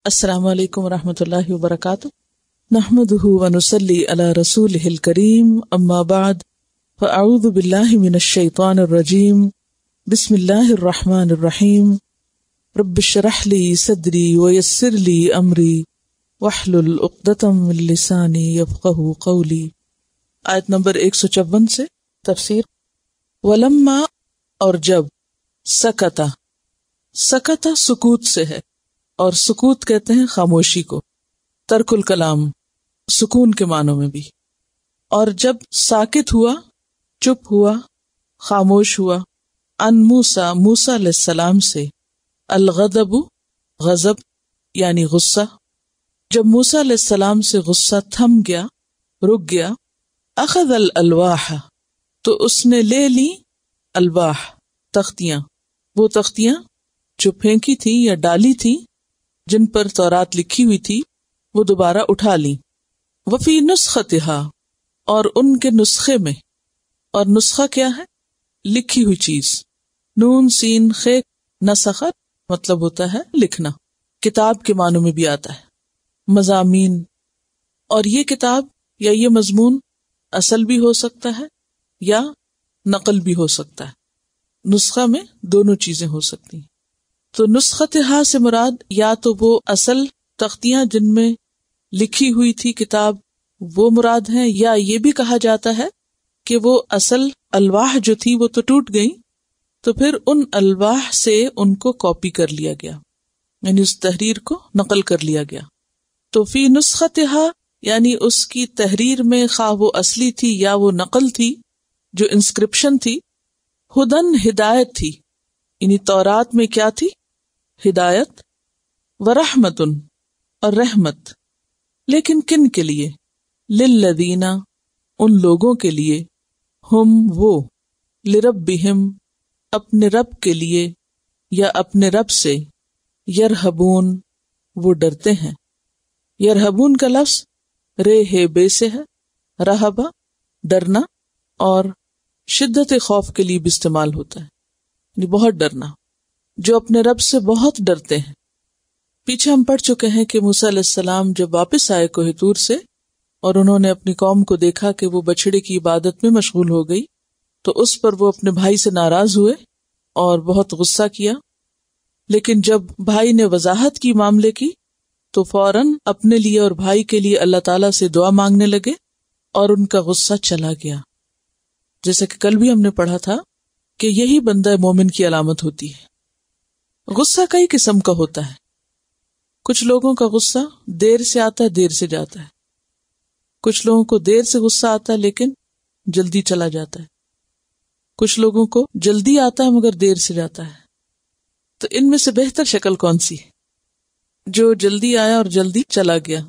السلام علیکم ورحمۃ اللہ وبرکاتہ، نحمدہ ونصلی علی رسولہ الکریم، اما بعد فاعوذ باللہ من الشیطان الرجیم، بسم اللہ الرحمن الرحیم، رب اشرح لی صدری ویسر لی امری واحلل عقدۃ من لسانی یفقہوا قولی۔ آیت نمبر 154 سے تفسیر۔ ولما اور جب، سکتا، سکتا سکوت سے ہے، اور سکوت کہتے ہیں خاموشی کو، ترک الکلام، سکون کے معنوں میں بھی۔ اور جب ساکت ہوا، چپ ہوا، خاموش ہوا، ان موسیٰ، موسیٰ علیہ السلام سے، الغضب، غضب یعنی غصہ، جب موسیٰ علیہ السلام سے غصہ تھم گیا، رک گیا، اخذ الالواح، تو اس نے لے لی الواح، تختیاں، وہ تختیاں جو پھینکی تھی یا ڈالی تھی جن پر تورات لکھی ہوئی تھی، وہ دوبارہ اٹھا لی۔ وفی نسختہا، اور ان کے نسخے میں، اور نسخہ کیا ہے؟ لکھی ہوئی چیز، نون سین خ، نسخ مطلب ہوتا ہے لکھنا، کتاب کے معنوں میں بھی آتا ہے، مضامین۔ اور یہ کتاب یا یہ مضمون اصل بھی ہو سکتا ہے یا نقل بھی ہو سکتا ہے، نسخہ میں دونوں چیزیں ہو سکتی ہیں۔ تو نسختہا سے مراد یا تو وہ اصل تختیاں جن میں لکھی ہوئی تھی کتاب وہ مراد ہیں، یا یہ بھی کہا جاتا ہے کہ وہ اصل الواح جو تھی وہ تو ٹوٹ گئی، تو پھر ان الواح سے ان کو کاپی کر لیا گیا، یعنی اس تحریر کو نقل کر لیا گیا۔ تو فی نسختہا یعنی اس کی تحریر میں، خواہ وہ اصلی تھی یا وہ نقل تھی، جو انسکرپشن تھی، ہدن ہدایت تھی، یعنی تورات میں کیا تھی؟ ہدایت، ورحمتن اور رحمت، لیکن کن کے لیے؟ للذین، ان لوگوں کے لیے، ہم وہ، لربہم، اپنے رب کے لیے یا اپنے رب سے، یرہبون، وہ ڈرتے ہیں۔ یرہبون کا لفظ رے ہے بے سے ہے، رہبہ ڈرنا، اور شدت خوف کے لیے بھی استعمال ہوتا ہے، یعنی بہت ڈرنا، جو اپنے رب سے بہت ڈرتے ہیں۔ پیچھے ہم پڑھ چکے ہیں کہ موسیٰ علیہ السلام جب واپس آئے کوہ طور سے، اور انہوں نے اپنی قوم کو دیکھا کہ وہ بچھڑے کی عبادت میں مشغول ہو گئی، تو اس پر وہ اپنے بھائی سے ناراض ہوئے اور بہت غصہ کیا۔ لیکن جب بھائی نے وضاحت کی معاملے کی، تو فوراً اپنے لیے اور بھائی کے لیے اللہ تعالیٰ سے دعا مانگنے لگے، اور ان کا غصہ چلا گیا۔ جیسا کہ کل بھی ہم نے پڑھا تھا کہ یہی بندہ مومن کی علامت ہوتی ہے۔ غصہ کئی قسم کا ہوتا ہے، کچھ لوگوں کا غصہ دیر سے آتا ہے، دیر سے جاتا ہے، کچھ لوگوں کو دیر سے غصہ آتا ہے لیکن جلدی چلا جاتا ہے، کچھ لوگوں کو جلدی آتا ہے مگر دیر سے جاتا ہے۔ تو ان میں سے بہتر شکل کون سی ہے؟ جو جلدی آیا اور جلدی چلا گیا۔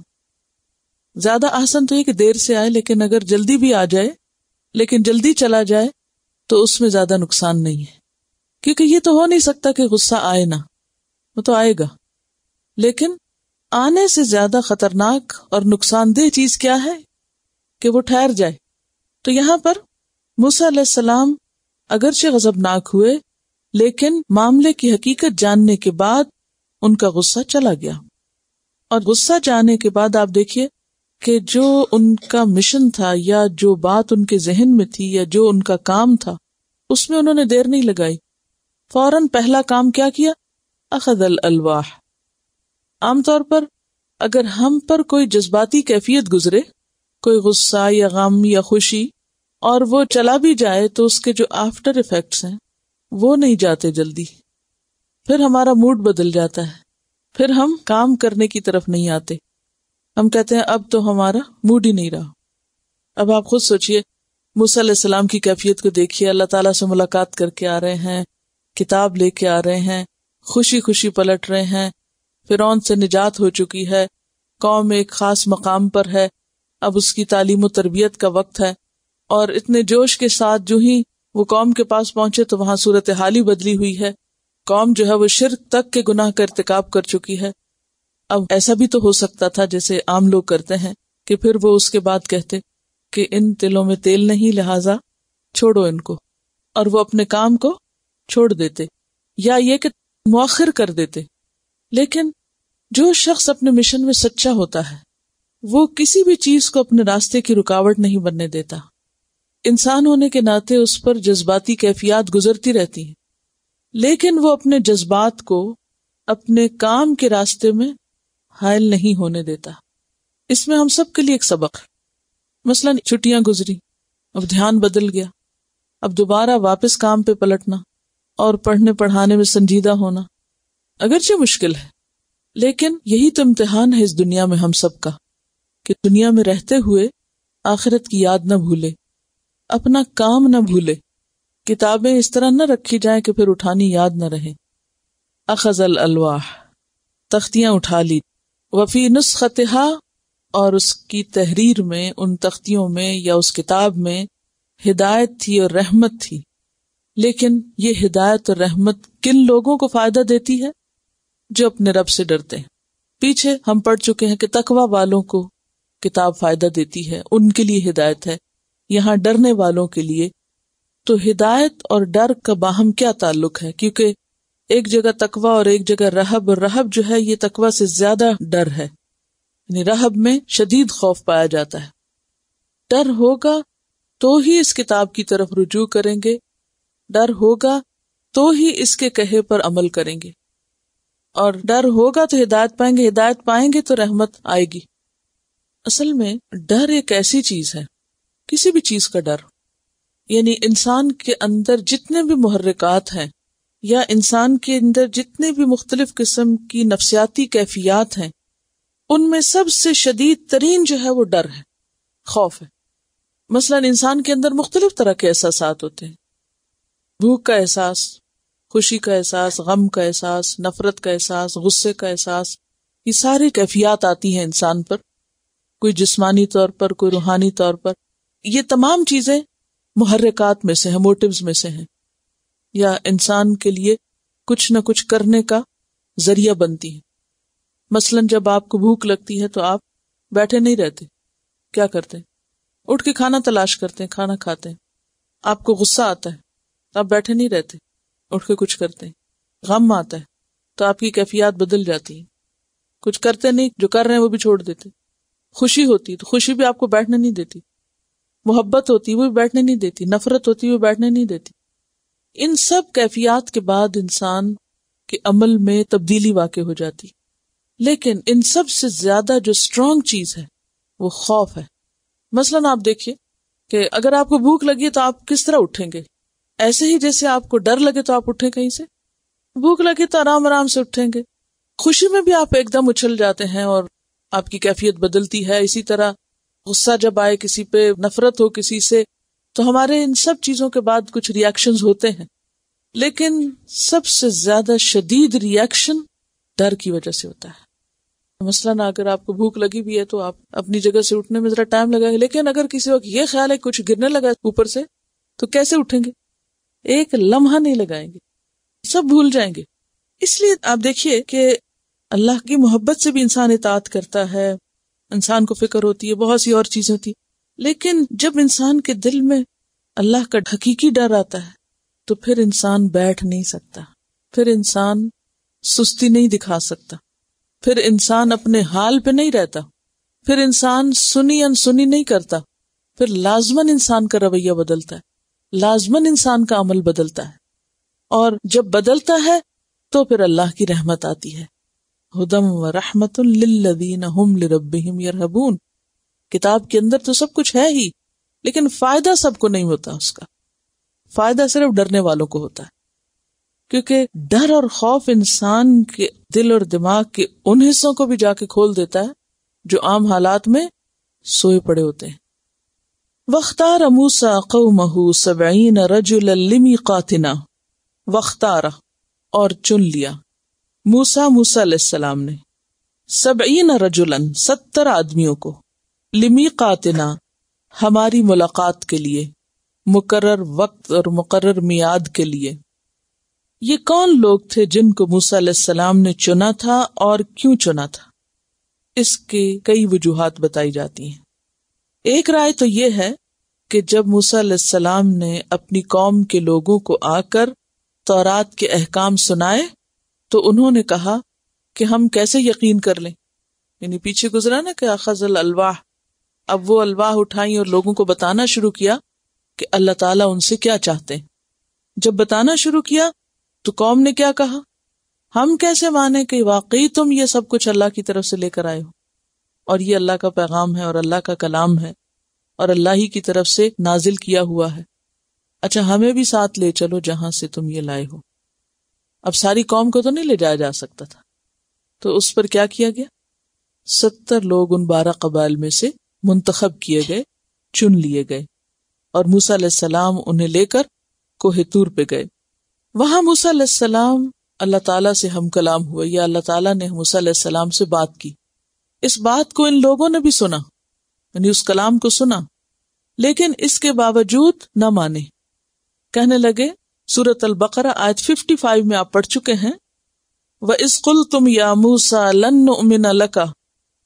زیادہ آسان تو یہ کہ دیر سے آئے لیکن اگر جلدی بھی آ جائے لیکن جلدی چلا جائے تو اس میں زیادہ نقصان نہیں ہے، کیونکہ یہ تو ہو نہیں سکتا کہ غصہ آئے نہ، وہ تو آئے گا، لیکن آنے سے زیادہ خطرناک اور نقصان دہ چیز کیا ہے؟ کہ وہ ٹھہر جائے۔ تو یہاں پر موسیٰ علیہ السلام اگرچہ غضبناک ہوئے لیکن معاملے کی حقیقت جاننے کے بعد ان کا غصہ چلا گیا، اور غصہ جانے کے بعد آپ دیکھیے کہ جو ان کا مشن تھا یا جو بات ان کے ذہن میں تھی یا جو ان کا کام تھا اس میں انہوں نے دیر نہیں لگائی، فوراً پہلا کام کیا کیا؟ اخذ الالواح۔ عام طور پر اگر ہم پر کوئی جذباتی کیفیت گزرے، کوئی غصہ یا غم یا خوشی، اور وہ چلا بھی جائے تو اس کے جو آفٹر ایفیکٹس ہیں وہ نہیں جاتے جلدی، پھر ہمارا موڈ بدل جاتا ہے، پھر ہم کام کرنے کی طرف نہیں آتے، ہم کہتے ہیں اب تو ہمارا موڈ ہی نہیں رہا۔ اب آپ خود سوچئے، موسیٰ علیہ السلام کی کیفیت کو دیکھیے، اللہ تعالیٰ سے ملاقات کر کے آ رہے ہیں، کتاب لے کے آ رہے ہیں، خوشی خوشی پلٹ رہے ہیں، فرعون سے نجات ہو چکی ہے، قوم ایک خاص مقام پر ہے، اب اس کی تعلیم و تربیت کا وقت ہے، اور اتنے جوش کے ساتھ جو ہی وہ قوم کے پاس پہنچے تو وہاں صورتحال ہی بدلی ہوئی ہے، قوم جو ہے وہ شرک تک کے گناہ کا ارتکاب کر چکی ہے۔ اب ایسا بھی تو ہو سکتا تھا جیسے عام لوگ کرتے ہیں کہ پھر وہ اس کے بعد کہتے کہ ان تلوں میں تیل نہیں لہٰذا چھوڑو ان کو، اور وہ اپنے کام کو چھوڑ دیتے، یا یہ کہ مؤخر کر دیتے۔ لیکن جو شخص اپنے مشن میں سچا ہوتا ہے وہ کسی بھی چیز کو اپنے راستے کی رکاوٹ نہیں بننے دیتا. انسان ہونے کے ناطے اس پر جذباتی کیفیات گزرتی رہتی ہیں، لیکن وہ اپنے جذبات کو اپنے کام کے راستے میں حائل نہیں ہونے دیتا. اس میں ہم سب کے لیے ایک سبق ہے. مثلا چھٹیاں گزری، اب دھیان بدل گیا، اب دوبارہ واپس کام پہ پلٹنا اور پڑھنے پڑھانے میں سنجیدہ ہونا اگرچہ مشکل ہے، لیکن یہی تو امتحان ہے اس دنیا میں ہم سب کا، کہ دنیا میں رہتے ہوئے آخرت کی یاد نہ بھولے، اپنا کام نہ بھولے، کتابیں اس طرح نہ رکھی جائیں کہ پھر اٹھانی یاد نہ رہے. اخذ الالواح، تختیاں اٹھا لی، وفی نسختہا، اور اس کی تحریر میں، ان تختیوں میں یا اس کتاب میں ہدایت تھی اور رحمت تھی. لیکن یہ ہدایت اور رحمت کن لوگوں کو فائدہ دیتی ہے؟ جو اپنے رب سے ڈرتے ہیں. پیچھے ہم پڑھ چکے ہیں کہ تقوی والوں کو کتاب فائدہ دیتی ہے، ان کے لیے ہدایت ہے. یہاں ڈرنے والوں کے لیے تو ہدایت اور ڈر کا باہم کیا تعلق ہے؟ کیونکہ ایک جگہ تقوی اور ایک جگہ رہب، اور رہب جو ہے یہ تقوی سے زیادہ ڈر ہے، یعنی رہب میں شدید خوف پایا جاتا ہے. ڈر ہوگا تو ہی اس کتاب کی طرف رجوع کریں گے، ڈر ہوگا تو ہی اس کے کہے پر عمل کریں گے، اور ڈر ہوگا تو ہدایت پائیں گے، ہدایت پائیں گے تو رحمت آئے گی. اصل میں ڈر ایک ایسی چیز ہے، کسی بھی چیز کا ڈر، یعنی انسان کے اندر جتنے بھی محرکات ہیں یا انسان کے اندر جتنے بھی مختلف قسم کی نفسیاتی کیفیات ہیں، ان میں سب سے شدید ترین جو ہے وہ ڈر ہے، خوف ہے. مثلا انسان کے اندر مختلف طرح کے احساسات ہوتے ہیں، بھوک کا احساس، خوشی کا احساس، غم کا احساس، نفرت کا احساس، غصے کا احساس، یہ ساری کیفیات آتی ہیں انسان پر، کوئی جسمانی طور پر، کوئی روحانی طور پر. یہ تمام چیزیں محرکات میں سے ہیں، موٹیوز میں سے ہیں، یا انسان کے لیے کچھ نہ کچھ کرنے کا ذریعہ بنتی ہیں. مثلا جب آپ کو بھوک لگتی ہے تو آپ بیٹھے نہیں رہتے، کیا کرتے ہیں؟ اٹھ کے کھانا تلاش کرتے ہیں، کھانا کھاتے ہیں. آپ کو غصہ آتا ہے تو آپ بیٹھے نہیں رہتے، اٹھ کے کچھ کرتے ہیں. غم آتا ہے تو آپ کی کیفیات بدل جاتی ہیں، کچھ کرتے نہیں، جو کر رہے ہیں وہ بھی چھوڑ دیتے. خوشی ہوتی تو خوشی بھی آپ کو بیٹھنے نہیں دیتی، محبت ہوتی وہ بھی بیٹھنے نہیں دیتی، نفرت ہوتی وہ بیٹھنے نہیں دیتی. ان سب کیفیات کے بعد انسان کے عمل میں تبدیلی واقع ہو جاتی. لیکن ان سب سے زیادہ جو اسٹرانگ چیز ہے وہ خوف ہے. مثلا آپ دیکھیے کہ اگر آپ کو بھوک لگی تو آپ کس طرح اٹھیں گے؟ ایسے ہی جیسے آپ کو ڈر لگے تو آپ اٹھیں کہیں سے، بھوک لگے تو آرام آرام سے اٹھیں گے. خوشی میں بھی آپ ایک دم اچھل جاتے ہیں اور آپ کی کیفیت بدلتی ہے. اسی طرح غصہ جب آئے کسی پہ، نفرت ہو کسی سے، تو ہمارے ان سب چیزوں کے بعد کچھ ری ایکشنز ہوتے ہیں. لیکن سب سے زیادہ شدید ری ایکشن ڈر کی وجہ سے ہوتا ہے. مثلاً اگر آپ کو بھوک لگی بھی ہے تو آپ اپنی جگہ سے اٹھنے میں ذرا ٹائم لگائیں گے، لیکن اگر کسی وقت یہ خیال ہے کچھ گرنے لگا اوپر سے تو کیسے اٹھیں گے؟ ایک لمحہ نہیں لگائیں گے، سب بھول جائیں گے. اس لیے آپ دیکھیے کہ اللہ کی محبت سے بھی انسان اطاعت کرتا ہے، انسان کو فکر ہوتی ہے، بہت سی اور چیزیں ہوتی، لیکن جب انسان کے دل میں اللہ کا حقیقی ڈر آتا ہے تو پھر انسان بیٹھ نہیں سکتا، پھر انسان سستی نہیں دکھا سکتا، پھر انسان اپنے حال پہ نہیں رہتا، پھر انسان سنی انسنی نہیں کرتا، پھر لازماً انسان کا رویہ بدلتا ہے، لازماً انسان کا عمل بدلتا ہے. اور جب بدلتا ہے تو پھر اللہ کی رحمت آتی ہے. ہدم و رحمت للذین ہم لربہم یرہبون. کتاب کے اندر تو سب کچھ ہے ہی، لیکن فائدہ سب کو نہیں ہوتا، اس کا فائدہ صرف ڈرنے والوں کو ہوتا ہے. کیونکہ ڈر اور خوف انسان کے دل اور دماغ کے ان حصوں کو بھی جا کے کھول دیتا ہے جو عام حالات میں سوئے پڑے ہوتے ہیں. وَاخْتَارَ مُوسَىٰ قَوْمَهُ 70 رَجُلًا لِمِيقَاتِنَا. وَاخْتَارَ، اور چن لیا، موسیٰ علیہ السلام نے 70 رجلاً 70 آدمیوں کو، لِمِيقَاتِنَا ہماری ملاقات کے لیے، مقرر وقت اور مقرر میعاد کے لیے. یہ کون لوگ تھے جن کو موسیٰ علیہ السلام نے چنا تھا اور کیوں چنا تھا؟ اس کی کئی وجوہات بتائی جاتی ہیں. ایک رائے تو یہ ہے کہ جب موسیٰ علیہ السلام نے اپنی قوم کے لوگوں کو آ کر تورات کے احکام سنائے تو انہوں نے کہا کہ ہم کیسے یقین کر لیں. یعنی پیچھے گزرا نا کہ اخذ الالواح، اب وہ الواح اٹھائیں اور لوگوں کو بتانا شروع کیا کہ اللہ تعالیٰ ان سے کیا چاہتے ہیں. جب بتانا شروع کیا تو قوم نے کیا کہا، ہم کیسے مانیں کہ واقعی تم یہ سب کچھ اللہ کی طرف سے لے کر آئے ہو، اور یہ اللہ کا پیغام ہے اور اللہ کا کلام ہے اور اللہ ہی کی طرف سے نازل کیا ہوا ہے. اچھا ہمیں بھی ساتھ لے چلو جہاں سے تم یہ لائے ہو. اب ساری قوم کو تو نہیں لے جایا جا سکتا تھا، تو اس پر کیا کیا گیا، 70 لوگ ان 12 قبائل میں سے منتخب کیے گئے، چن لیے گئے، اور موسیٰ علیہ السلام انہیں لے کر کوہ طور پہ گئے. وہاں موسیٰ علیہ السلام اللہ تعالیٰ سے ہم کلام ہوئے، یا اللہ تعالیٰ نے موسیٰ علیہ السلام سے بات کی. اس بات کو ان لوگوں نے بھی سنا، یعنی اس کلام کو سنا، لیکن اس کے باوجود نہ مانے. کہنے لگے، سورۃ البقرہ آیت 55 میں آپ پڑھ چکے ہیں، وَإِذْ قُلْتُمْ يَا مُوسَىٰ لَن نُّؤْمِنَ لَكَ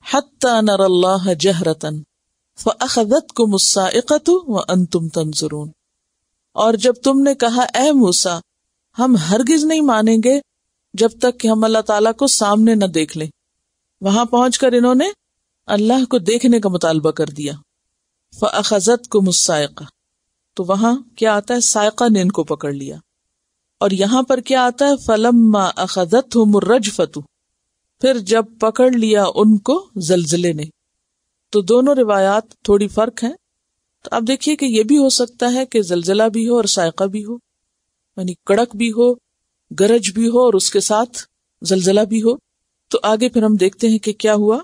حَتَّىٰ نَرَى اللَّهَ جَهْرَةً فَأَخَذَتْكُمُ الصَّاعِقَةُ وَأَنْتُمْ تَنظُرُونَ. اور جب تم نے کہا اے موسیٰ ہم ہرگز نہیں مانیں گے جب تک کہ ہم اللہ تعالیٰ کو سامنے نہ دیکھ لیں. وہاں پہنچ کر انہوں نے اللہ کو دیکھنے کا مطالبہ کر دیا. فَأَخَذَتْكُمُ الصَّاعِقَةُ، تو وہاں کیا آتا ہے، صاعقہ نے ان کو پکڑ لیا. اور یہاں پر کیا آتا ہے، فَلَمَّا أَخَذَتْهُمُ الرَّجْفَةُ، پھر جب پکڑ لیا ان کو زلزلے نے. تو دونوں روایات تھوڑی فرق ہیں. تو اب دیکھیے کہ یہ بھی ہو سکتا ہے کہ زلزلہ بھی ہو اور صاعقہ بھی ہو، یعنی کڑک بھی ہو، گرج بھی ہو اور اس کے ساتھ زلزلہ بھی ہو. تو آگے پھر ہم دیکھتے ہیں کہ کیا ہوا.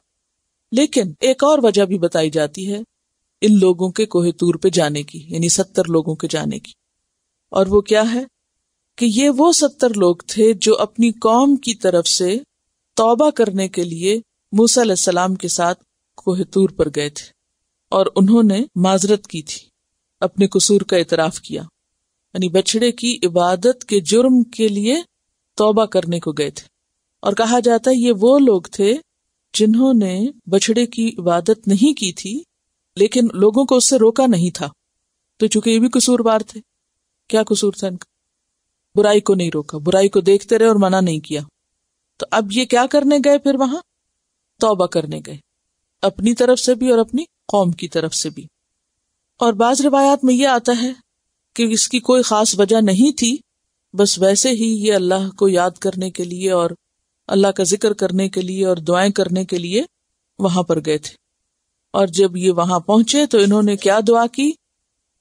لیکن ایک اور وجہ بھی بتائی جاتی ہے ان لوگوں کے کوہ طور پہ جانے کی، یعنی 70 لوگوں کے جانے کی. اور وہ کیا ہے کہ یہ وہ 70 لوگ تھے جو اپنی قوم کی طرف سے توبہ کرنے کے لیے موسیٰ علیہ السلام کے ساتھ کوہ طور پر گئے تھے، اور انہوں نے معذرت کی تھی، اپنے قصور کا اعتراف کیا. یعنی بچڑے کی عبادت کے جرم کے لیے توبہ کرنے کو گئے تھے. اور کہا جاتا ہے یہ وہ لوگ تھے جنہوں نے بچڑے کی عبادت نہیں کی تھی، لیکن لوگوں کو اس سے روکا نہیں تھا. تو چونکہ یہ بھی قصوروار تھے، کیا قصور تھا ان کا، برائی کو نہیں روکا، برائی کو دیکھتے رہے اور منع نہیں کیا. تو اب یہ کیا کرنے گئے، پھر وہاں توبہ کرنے گئے، اپنی طرف سے بھی اور اپنی قوم کی طرف سے بھی. اور بعض روایات میں یہ آتا ہے کہ اس کی کوئی خاص وجہ نہیں تھی، بس ویسے ہی یہ اللہ کو یاد کرنے کے لیے اور اللہ کا ذکر کرنے کے لیے اور دعائیں کرنے کے لیے وہاں پر گئے تھے. اور جب یہ وہاں پہنچے تو انہوں نے کیا دعا کی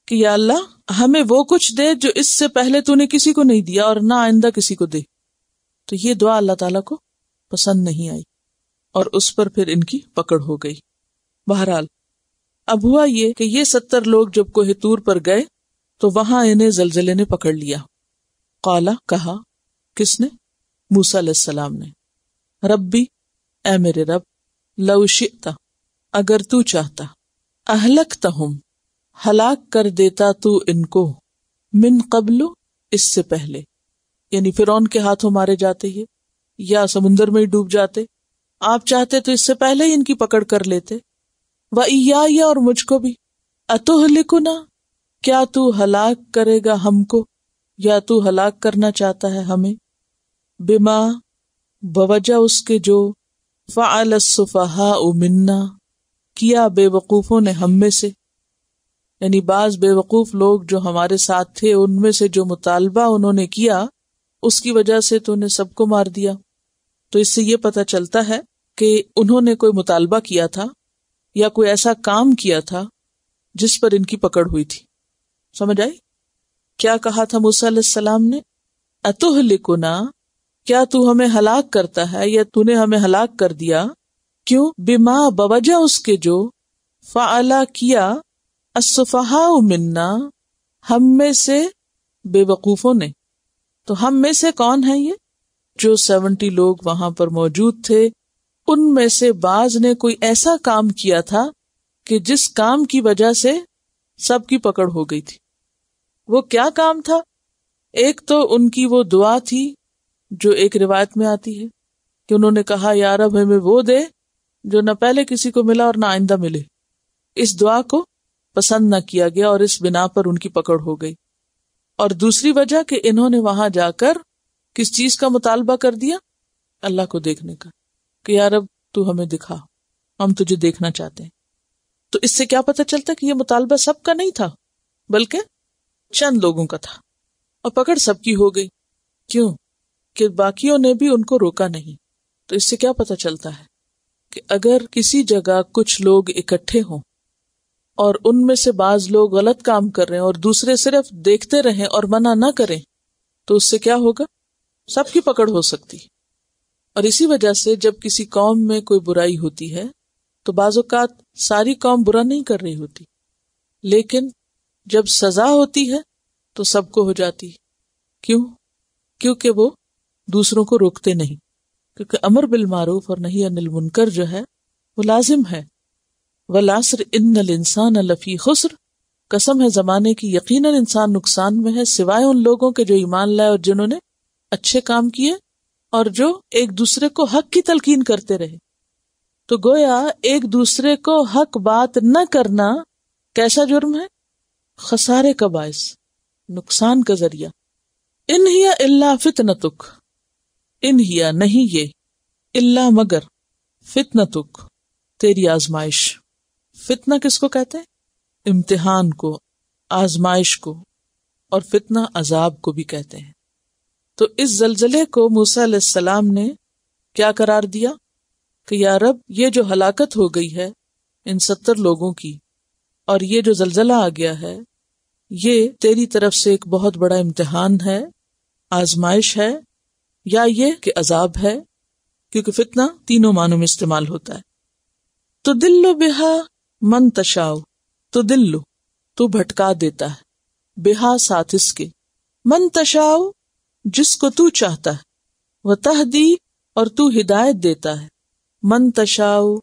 کہ یا اللہ ہمیں وہ کچھ دے جو اس سے پہلے تو نے کسی کو نہیں دیا اور نہ آئندہ کسی کو دے. تو یہ دعا اللہ تعالیٰ کو پسند نہیں آئی اور اس پر پھر ان کی پکڑ ہو گئی. بہرحال اب ہوا یہ کہ یہ 70 لوگ جب کوہ طور پر گئے تو وہاں انہیں زلزلے نے پکڑ لیا. قالا، کہا، کس نے، موسیٰ علیہ السلام نے، ربی، اے میرے رب، لو شئت، اگر تو چاہتا، اہلکتہم، ہلاک کر دیتا تو ان کو، من قبل، اس سے پہلے، یعنی فرعون کے ہاتھوں مارے جاتے ہی یا سمندر میں ہی ڈوب جاتے، آپ چاہتے تو اس سے پہلے ہی ان کی پکڑ کر لیتے. وَإِيَّایَ، اور مجھ کو بھی، أَتُهْلِكُنَا، کیا تو ہلاک کرے گا ہم کو، یا تو ہلاک کرنا چاہتا ہے ہمیں، بما، بوجہ اس کے جو، فعل السفہاء منا، کیا بے وقوفوں نے ہم میں سے، یعنی بعض بے وقوف لوگ جو ہمارے ساتھ تھے ان میں سے جو مطالبہ انہوں نے کیا اس کی وجہ سے تو نے سب کو مار دیا. تو اس سے یہ پتہ چلتا ہے کہ انہوں نے کوئی مطالبہ کیا تھا یا کوئی ایسا کام کیا تھا جس پر ان کی پکڑ ہوئی تھی. سمجھ آئی؟ کیا کہا تھا موسیٰ علیہ السلام نے، اتہلکنا، کیا تو ہمیں ہلاک کرتا ہے یا تو نے ہمیں ہلاک کر دیا، کیوں، بما، بوجہ اس کے جو، فعلا، کیا، السفہاء منا، ہم میں سے بے وقوفوں نے. تو ہم میں سے کون ہیں یہ؟ جو 70 لوگ وہاں پر موجود تھے ان میں سے بعض نے کوئی ایسا کام کیا تھا کہ جس کام کی وجہ سے سب کی پکڑ ہو گئی تھی. وہ کیا کام تھا؟ ایک تو ان کی وہ دعا تھی جو ایک روایت میں آتی ہے کہ انہوں نے کہا یا رب ہمیں وہ دے جو نہ پہلے کسی کو ملا اور نہ آئندہ ملے. اس دعا کو پسند نہ کیا گیا اور اس بنا پر ان کی پکڑ ہو گئی. اور دوسری وجہ کہ انہوں نے وہاں جا کر کس چیز کا مطالبہ کر دیا، اللہ کو دیکھنے کا کہ یا رب تو ہمیں دکھا، ہم تجھے دیکھنا چاہتے ہیں. تو اس سے کیا پتہ چلتا ہے کہ یہ مطالبہ سب کا نہیں تھا بلکہ چند لوگوں کا تھا، اور پکڑ سب کی ہو گئی. کیوں؟ کہ باقیوں نے بھی ان کو روکا نہیں. تو اس سے کیا پتہ چلتا ہے کہ اگر کسی جگہ کچھ لوگ اکٹھے ہوں اور ان میں سے بعض لوگ غلط کام کر رہے ہیں اور دوسرے صرف دیکھتے رہیں اور منع نہ کریں تو اس سے کیا ہوگا؟ سب کی پکڑ ہو سکتی. اور اسی وجہ سے جب کسی قوم میں کوئی برائی ہوتی ہے تو بعض اوقات ساری قوم برا نہیں کر رہی ہوتی، لیکن جب سزا ہوتی ہے تو سب کو ہو جاتی. کیوں؟ کیونکہ وہ دوسروں کو روکتے نہیں. کیونکہ امر بالمعروف اور نہی عن المنکر جو ہے وہ لازم ہے. والعصر ان الانسان لفی خسر، قسم ہے زمانے کی، یقیناً انسان نقصان میں ہے سوائے ان لوگوں کے جو ایمان لائے اور جنہوں نے اچھے کام کیے اور جو ایک دوسرے کو حق کی تلقین کرتے رہے. تو گویا ایک دوسرے کو حق بات نہ کرنا کیسا جرم ہے؟ خسارے کا باعث، نقصان کا ذریعہ. ان ہی الا فتنتک، ان ہی نہیں یہ، الا مگر، فتنتک تیری آزمائش. فتنہ کس کو کہتے ہیں؟ امتحان کو، آزمائش کو، اور فتنہ عذاب کو بھی کہتے ہیں. تو اس زلزلے کو موسیٰ علیہ السلام نے کیا قرار دیا کہ یا رب یہ جو ہلاکت ہو گئی ہے ان 70 لوگوں کی، اور یہ جو زلزلہ آ گیا ہے یہ تیری طرف سے ایک بہت بڑا امتحان ہے، آزمائش ہے، یا یہ کہ عذاب ہے، کیونکہ فتنہ تینوں معنوں میں استعمال ہوتا ہے. تو دلو بہا من تشاؤ، تو دلو تو بھٹکا دیتا ہے، بہا ساتھ اس کے، من تشاؤ جس کو تو چاہتا ہے، وتہدی اور تو ہدایت دیتا ہے، من تشاؤ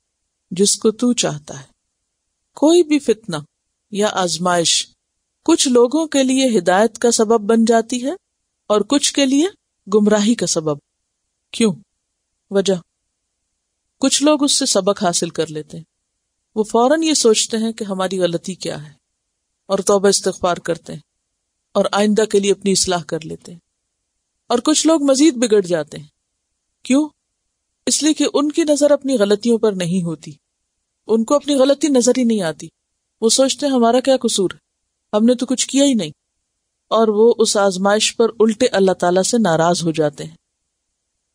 جس کو تو چاہتا ہے. کوئی بھی فتنہ یا آزمائش کچھ لوگوں کے لیے ہدایت کا سبب بن جاتی ہے اور کچھ کے لیے گمراہی کا سبب. کیوں؟ وجہ، کچھ لوگ اس سے سبق حاصل کر لیتے ہیں، وہ فوراً یہ سوچتے ہیں کہ ہماری غلطی کیا ہے اور توبہ استغفار کرتے ہیں اور آئندہ کے لیے اپنی اصلاح کر لیتے ہیں. اور کچھ لوگ مزید بگڑ جاتے ہیں. کیوں؟ اس لیے کہ ان کی نظر اپنی غلطیوں پر نہیں ہوتی، ان کو اپنی غلطی نظر ہی نہیں آتی. وہ سوچتے ہیں ہمارا کیا قصور ہے، ہم نے تو کچھ کیا ہی نہیں، اور وہ اس آزمائش پر الٹے اللہ تعالیٰ سے ناراض ہو جاتے ہیں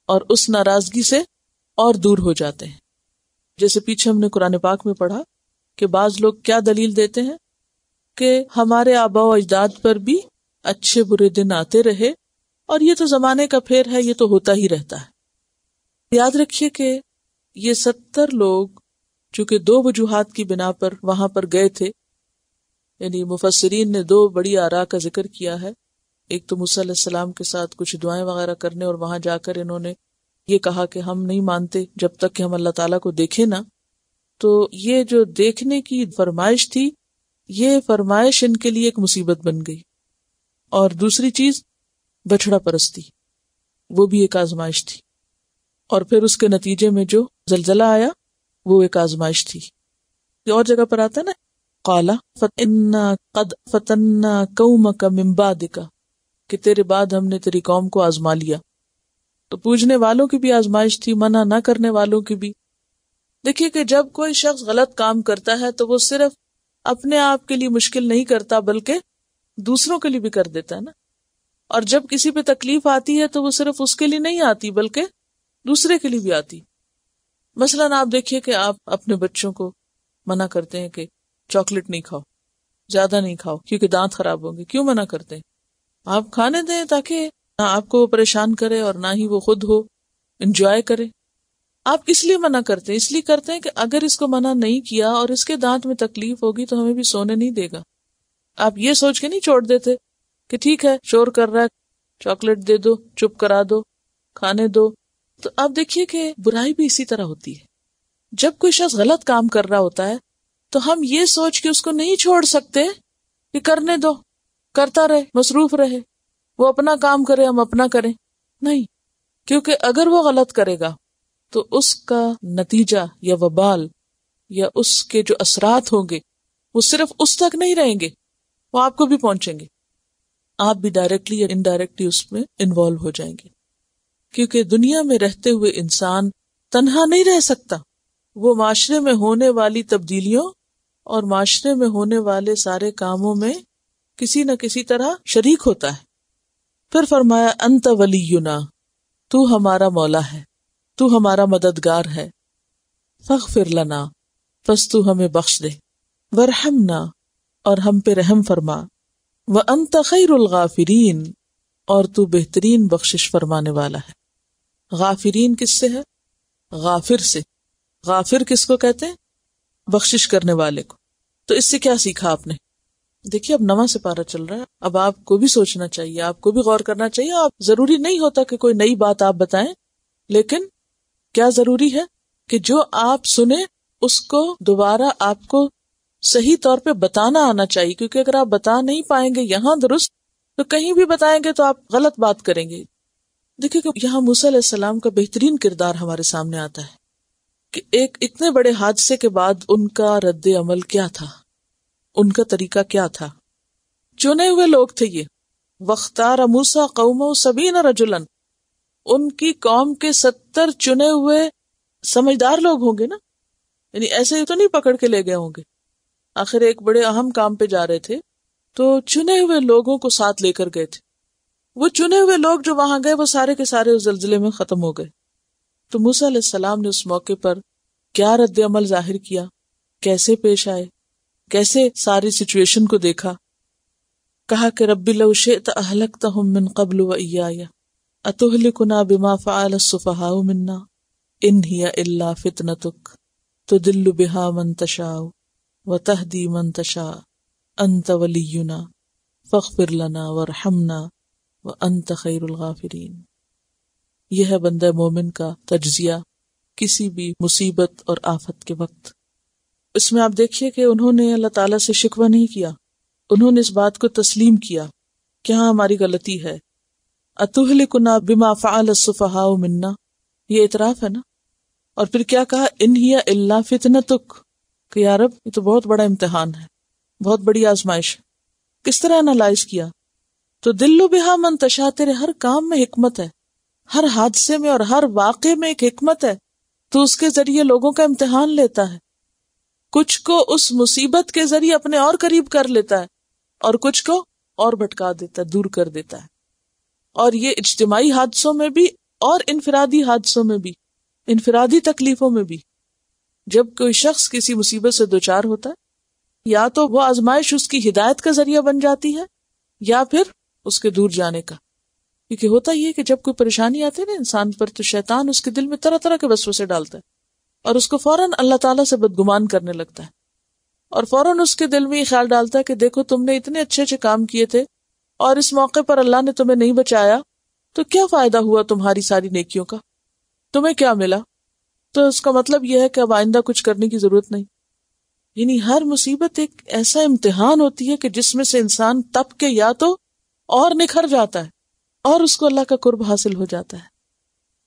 اور اس ناراضگی سے اور دور ہو جاتے ہیں. جیسے پیچھے ہم نے قرآن پاک میں پڑھا کہ بعض لوگ کیا دلیل دیتے ہیں کہ ہمارے آباء و اجداد پر بھی اچھے برے دن آتے رہے اور یہ تو زمانے کا پھیر ہے، یہ تو ہوتا ہی رہتا ہے. یاد رکھیے کہ یہ 70 لوگ چونکہ 2 وجوہات کی بنا پر وہاں پر گئے تھے، یعنی مفسرین نے 2 بڑی آراء کا ذکر کیا ہے. ایک تو موسیٰ علیہ السلام کے ساتھ کچھ دعائیں وغیرہ کرنے اور وہاں جا کر انہوں نے یہ کہا کہ ہم نہیں مانتے جب تک کہ ہم اللہ تعالیٰ کو دیکھیں نا. تو یہ جو دیکھنے کی فرمائش تھی، یہ فرمائش ان کے لیے ایک مصیبت بن گئی. اور دوسری چیز بچھڑا پرستی، وہ بھی ایک آزمائش تھی. اور پھر اس کے نتیجے میں جو زلزلہ آیا وہ ایک آزمائش تھی. یہ اور جگہ پر آتا ہے نا، قَالَ فَإِنَّا قَدْ فَتَنَّا قَوْمَكَ مِن بَعْدِكَ، کہ تیرے بعد ہم نے تیری قوم کو آزما لیا. تو پوجنے والوں کی بھی آزمائش تھی، منع نہ کرنے والوں کی بھی. دیکھیے کہ جب کوئی شخص غلط کام کرتا ہے تو وہ صرف اپنے آپ کے لیے مشکل نہیں کرتا بلکہ دوسروں کے لیے بھی کر دیتا ہے نا. اور جب کسی پہ تکلیف آتی ہے تو وہ صرف اس کے لیے نہیں آتی بلکہ دوسرے کے لیے بھی آتی. مثلاً آپ دیکھیے کہ آپ اپنے بچوں کو منع کرتے ہیں کہ چاکلیٹ نہیں کھاؤ، زیادہ نہیں کھاؤ کیونکہ دانت خراب ہوں گے. کیوں منع کرتے ہیں؟ آپ کھانے دیں تاکہ نہ آپ کو وہ پریشان کرے اور نہ ہی وہ خود ہو انجوائے کرے. آپ کس لیے منع کرتے ہیں؟ اس لیے کرتے ہیں کہ اگر اس کو منع نہیں کیا اور اس کے دانت میں تکلیف ہوگی تو ہمیں بھی سونے نہیں دے گا. آپ یہ سوچ کے نہیں چھوڑ دیتے کہ ٹھیک ہے شور کر رہا ہے، چاکلیٹ دے دو، چپ کرا دو، کھانے دو. تو آپ دیکھیے کہ برائی بھی اسی طرح ہوتی ہے. جب کوئی شخص غلط کام کر رہا ہوتا ہے تو ہم یہ سوچ کے اس کو نہیں چھوڑ سکتے کہ کرنے دو، کرتا رہے، مصروف رہے، وہ اپنا کام کرے ہم اپنا کریں. نہیں، کیونکہ اگر وہ غلط کرے گا تو اس کا نتیجہ یا وبال یا اس کے جو اثرات ہوں گے وہ صرف اس تک نہیں رہیں گے، وہ آپ کو بھی پہنچیں گے. آپ بھی ڈائریکٹلی یا انڈائریکٹلی اس میں انوالو ہو جائیں گے. کیونکہ دنیا میں رہتے ہوئے انسان تنہا نہیں رہ سکتا، وہ معاشرے میں ہونے والی تبدیلیوں اور معاشرے میں ہونے والے سارے کاموں میں کسی نہ کسی طرح شریک ہوتا ہے۔ پھر فرمایا انت ولینا، تو ہمارا مولا ہے، تو ہمارا مددگار ہے، فاغفر لنا، پس تو ہمیں بخش دے، ورحمنا، اور ہم پہ رحم فرما، وانت خیر الغافرین، اور تو بہترین بخشش فرمانے والا ہے۔ غافرین کس سے ہے؟ غافر سے۔ غافر کس کو کہتے ہیں؟ بخشش کرنے والے کو۔ تو اس سے کیا سیکھا آپ نے؟ دیکھیے اب نواں سپارہ چل رہا ہے، اب آپ کو بھی سوچنا چاہیے، آپ کو بھی غور کرنا چاہیے۔ آپ ضروری نہیں ہوتا کہ کوئی نئی بات آپ بتائیں، لیکن کیا ضروری ہے کہ جو آپ سنیں اس کو دوبارہ آپ کو صحیح طور پہ بتانا آنا چاہیے، کیونکہ اگر آپ بتا نہیں پائیں گے یہاں درست تو کہیں بھی بتائیں گے تو آپ غلط بات کریں گے۔ دیکھیں کہ یہاں موسیٰ علیہ السلام کا بہترین کردار ہمارے سامنے آتا ہے کہ ایک اتنے بڑے حادثے کے بعد ان کا رد عمل کیا تھا، ان کا طریقہ کیا تھا۔ چنے ہوئے لوگ تھے یہ، وَاخْتَارَ مُوسَىٰ قَوْمَهُ 70 رَجُلًا، ان کی قوم کے 70 چنے ہوئے سمجھدار لوگ ہوں گے نا، یعنی ایسے تو نہیں پکڑ کے لے گئے ہوں گے، آخر ایک بڑے اہم کام پہ جا رہے تھے تو چنے ہوئے لوگوں کو ساتھ لے کر گئے تھے۔ وہ چنے ہوئے لوگ جو وہاں گئے وہ سارے کے سارے اس زلزلے میں ختم ہو گئے۔ تو موسیٰ علیہ السلام نے اس موقع پر کیا رد عمل ظاہر کیا، کیسے پیش آئے، کیسے ساری سچویشن کو دیکھا؟ کہا کہ رب لو شئت اہلکتہم من قبل وإیایا اتہلکنا بما فعل السفہاء منا ان ہی الا فتنتک تدل بہا من تشاء وتہدی من تشاء انت ولینا فاغفر لنا وارحمنا وانت خیر الغافرین۔ یہ ہے بندہ مومن کا تجزیہ کسی بھی مصیبت اور آفت کے وقت۔ اس میں آپ دیکھیے کہ انہوں نے اللہ تعالیٰ سے شکوہ نہیں کیا، انہوں نے اس بات کو تسلیم کیا کہ ہاں ہماری غلطی ہے۔ اتہلکنا بما فعل السفہاء منا، یہ اعتراف ہے نا۔ اور پھر کیا کہا، ان ہی الا فتنتک، کہ یا رب یہ تو بہت بڑا امتحان ہے، بہت بڑی آزمائش ہے۔ کس طرح انالائز کیا؟ تو دل بہا من تشاء، تیرے ہر کام میں حکمت ہے، ہر حادثے میں اور ہر واقعے میں ایک حکمت ہے، تو اس کے ذریعے لوگوں کا امتحان لیتا ہے، کچھ کو اس مصیبت کے ذریعے اپنے اور قریب کر لیتا ہے اور کچھ کو اور بھٹکا دیتا ہے، دور کر دیتا ہے۔ اور یہ اجتماعی حادثوں میں بھی اور انفرادی حادثوں میں بھی، انفرادی تکلیفوں میں بھی، جب کوئی شخص کسی مصیبت سے دوچار ہوتا ہے یا تو وہ آزمائش اس کی ہدایت کا ذریعہ بن جاتی ہے یا پھر اس کے دور جانے کا۔ کیونکہ ہوتا یہ کہ جب کوئی پریشانی آتی ہے نا انسان پر تو شیطان اس کے دل میں طرح طرح کے وسوسے ڈالتا ہے اور اس کو فوراً اللہ تعالیٰ سے بدگمان کرنے لگتا ہے، اور فوراً اس کے دل میں یہ خیال ڈالتا ہے کہ دیکھو تم نے اتنے اچھے اچھے کام کیے تھے اور اس موقع پر اللہ نے تمہیں نہیں بچایا تو کیا فائدہ ہوا تمہاری ساری نیکیوں کا، تمہیں کیا ملا؟ تو اس کا مطلب یہ ہے کہ اب آئندہ کچھ کرنے کی ضرورت نہیں۔ یعنی ہر مصیبت ایک ایسا امتحان ہوتی ہے کہ جس میں سے انسان تپ کے یا تو اور نکھر جاتا ہے اور اس کو اللہ کا قرب حاصل ہو جاتا ہے،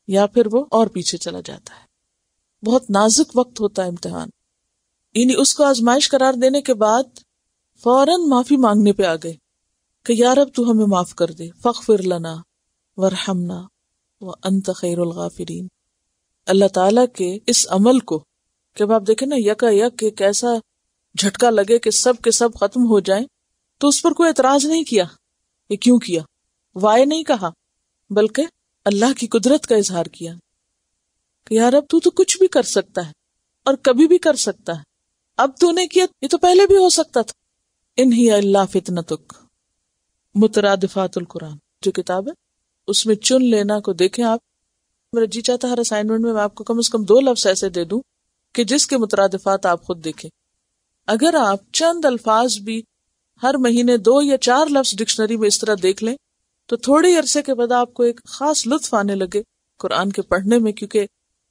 یا پھر وہ اور پیچھے چلا جاتا ہے۔ بہت نازک وقت ہوتا ہے امتحان، یعنی اس کو آزمائش قرار دینے کے بعد فوراً معافی مانگنے پہ آ گئے کہ یا رب تو ہمیں معاف کر دے، فاغفر لنا ورحمنا وانت خیر الغافرین۔ اللہ تعالیٰ کے اس عمل کو جب آپ دیکھیں نا یکا یک ایک ایسا جھٹکا لگے کہ سب کے سب ختم ہو جائیں، تو اس پر کوئی اعتراض نہیں کیا، یہ کیوں کیا، وائے نہیں کہا، بلکہ اللہ کی قدرت کا اظہار کیا کہ یا رب تو کچھ بھی کر سکتا ہے اور کبھی بھی کر سکتا ہے، اب تو نے کیا یہ تو پہلے بھی ہو سکتا تھا۔ ان ہی الا فتنتک، مترادفات القرآن جو کتاب ہے اس میں چن لینا کو دیکھیں آپ، میرا جی چاہتا ہر اسائنمنٹ میں آپ کو کم از کم 2 لفظ ایسے دے دوں کہ جس کے مترادفات آپ خود دیکھیں۔ اگر آپ چند الفاظ بھی ہر مہینے 2 یا 4 لفظ ڈکشنری میں اس طرح دیکھ لیں تو تھوڑی عرصے کے بعد آپ کو ایک خاص لطف آنے لگے قرآن کے پڑھنے میں، کیونکہ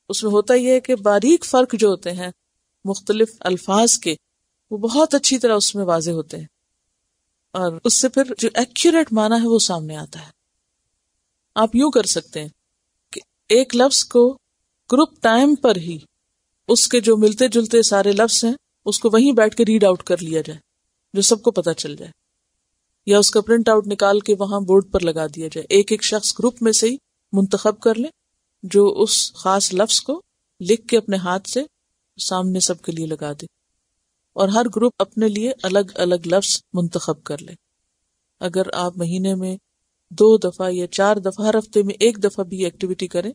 اس میں ہوتا یہ ہے کہ باریک فرق جو ہوتے ہیں مختلف الفاظ کے وہ بہت اچھی طرح اس میں واضح ہوتے ہیں، اور اس سے پھر جو ایکوریٹ معنی ہے وہ سامنے آتا ہے۔ آپ یوں کر سکتے ہیں کہ ایک لفظ کو گروپ ٹائم پر ہی اس کے جو ملتے جلتے سارے لفظ ہیں اس کو وہیں بیٹھ کے ریڈ آؤٹ کر لیا جائے جو سب کو پتہ چل جائے، یا اس کا پرنٹ آؤٹ نکال کے وہاں بورڈ پر لگا دیا جائے، ایک ایک شخص گروپ میں سے ہی منتخب کر لیں جو اس خاص لفظ کو لکھ کے اپنے ہاتھ سے سامنے سب کے لیے لگا دے، اور ہر گروپ اپنے لیے الگ الگ لفظ منتخب کر لے۔ اگر آپ مہینے میں 2 دفعہ یا 4 دفعہ، ہر ہفتے میں 1 دفعہ بھی ایکٹیویٹی کریں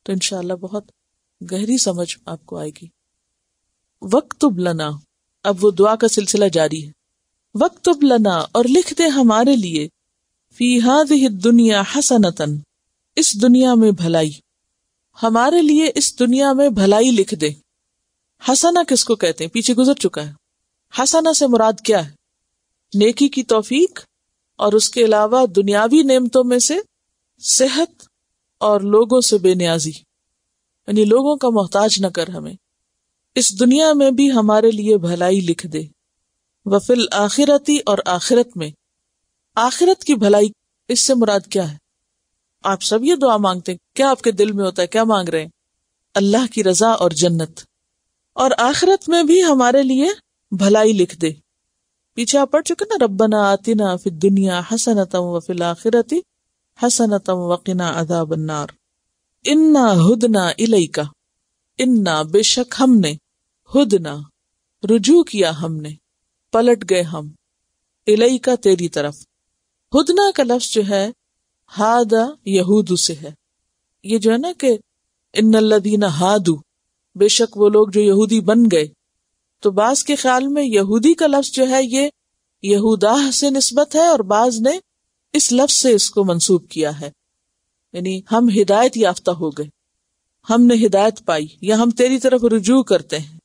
تو انشاءاللہ بہت گہری سمجھ آپ کو آئے گی۔ وَاکْتُبْ لَنَا، اب وہ دعا کا سلسلہ جاری ہے۔ وَاکْتُبْ لَنَا، اور لکھ دے ہمارے لیے، فی هذه الدنیا حسنۃ، اس دنیا میں بھلائی، ہمارے لیے اس دنیا میں بھلائی لکھ دے۔ حسنہ کس کو کہتے ہیں؟ پیچھے گزر چکا ہے۔ حسنہ سے مراد کیا ہے؟ نیکی کی توفیق، اور اس کے علاوہ دنیاوی نعمتوں میں سے صحت اور لوگوں سے بے نیازی، یعنی لوگوں کا محتاج نہ کر ہمیں، اس دنیا میں بھی ہمارے لیے بھلائی لکھ دے۔ وفی الآخرتی، اور آخرت میں، آخرت کی بھلائی، اس سے مراد کیا ہے؟ آپ سب یہ دعا مانگتے ہیں، کیا آپ کے دل میں ہوتا ہے؟ کیا مانگ رہے ہیں؟ اللہ کی رضا اور جنت، اور آخرت میں بھی ہمارے لیے بھلائی لکھ دے۔ پیچھے آپ پڑھ چکے نا، ربنا آتنا فی الدنیا حسنۃ وفی الآخرۃ حسنۃ وقنا عذاب النار۔ انا ہدنا الیک، انا بے شک ہم نے، ہدنا رجوع کیا ہم نے، پلٹ گئے ہم، الیک تیری طرف۔ ہدنا کا لفظ جو ہے ہادا یہود سے ہے، یہ جو ہے نا کہ ان الذین ہادو، بے شک وہ لوگ جو یہودی بن گئے، تو بعض کے خیال میں یہودی کا لفظ جو ہے یہ یہوداہ سے نسبت ہے، اور بعض نے اس لفظ سے اس کو منسوب کیا ہے، یعنی ہم ہدایت یافتہ ہو گئے، ہم نے ہدایت پائی، یا ہم تیری طرف رجوع کرتے ہیں،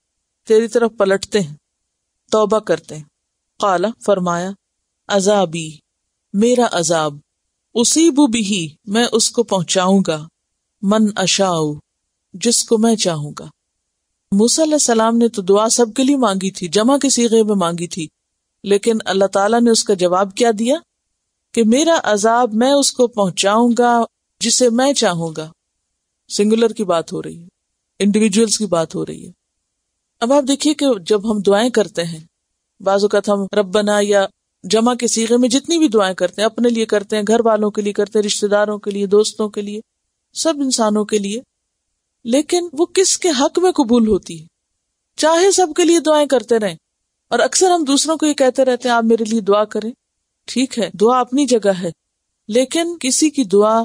تیری طرف پلٹتے ہیں، توبہ کرتے ہیں۔ قال، فرمایا، عذابی، میرا عذاب، اصیب بہ، میں اس کو پہنچاؤں گا، من اشاء، جس کو میں چاہوں گا۔ موسیٰ علیہ السلام نے تو دعا سب کے لیے مانگی تھی، جمع کے صیغے میں مانگی تھی، لیکن اللہ تعالیٰ نے اس کا جواب کیا دیا کہ میرا عذاب میں اس کو پہنچاؤں گا جسے میں چاہوں گا۔ سنگولر کی بات ہو رہی ہے، انڈیویجولز کی بات ہو رہی ہے۔ اب آپ دیکھیے کہ جب ہم دعائیں کرتے ہیں، بعض اوقات ہم ربنا یا جمع کے صیغے میں جتنی بھی دعائیں کرتے ہیں، اپنے لیے کرتے ہیں، گھر والوں کے لیے کرتے ہیں، رشتہ داروں کے لیے، دوستوں کے لیے، سب انسانوں کے لیے، لیکن وہ کس کے حق میں قبول ہوتی ہے؟ چاہے سب کے لیے دعائیں کرتے رہیں، اور اکثر ہم دوسروں کو یہ کہتے رہتے ہیں آپ میرے لیے دعا کریں، ٹھیک ہے، دعا اپنی جگہ ہے، لیکن کسی کی دعا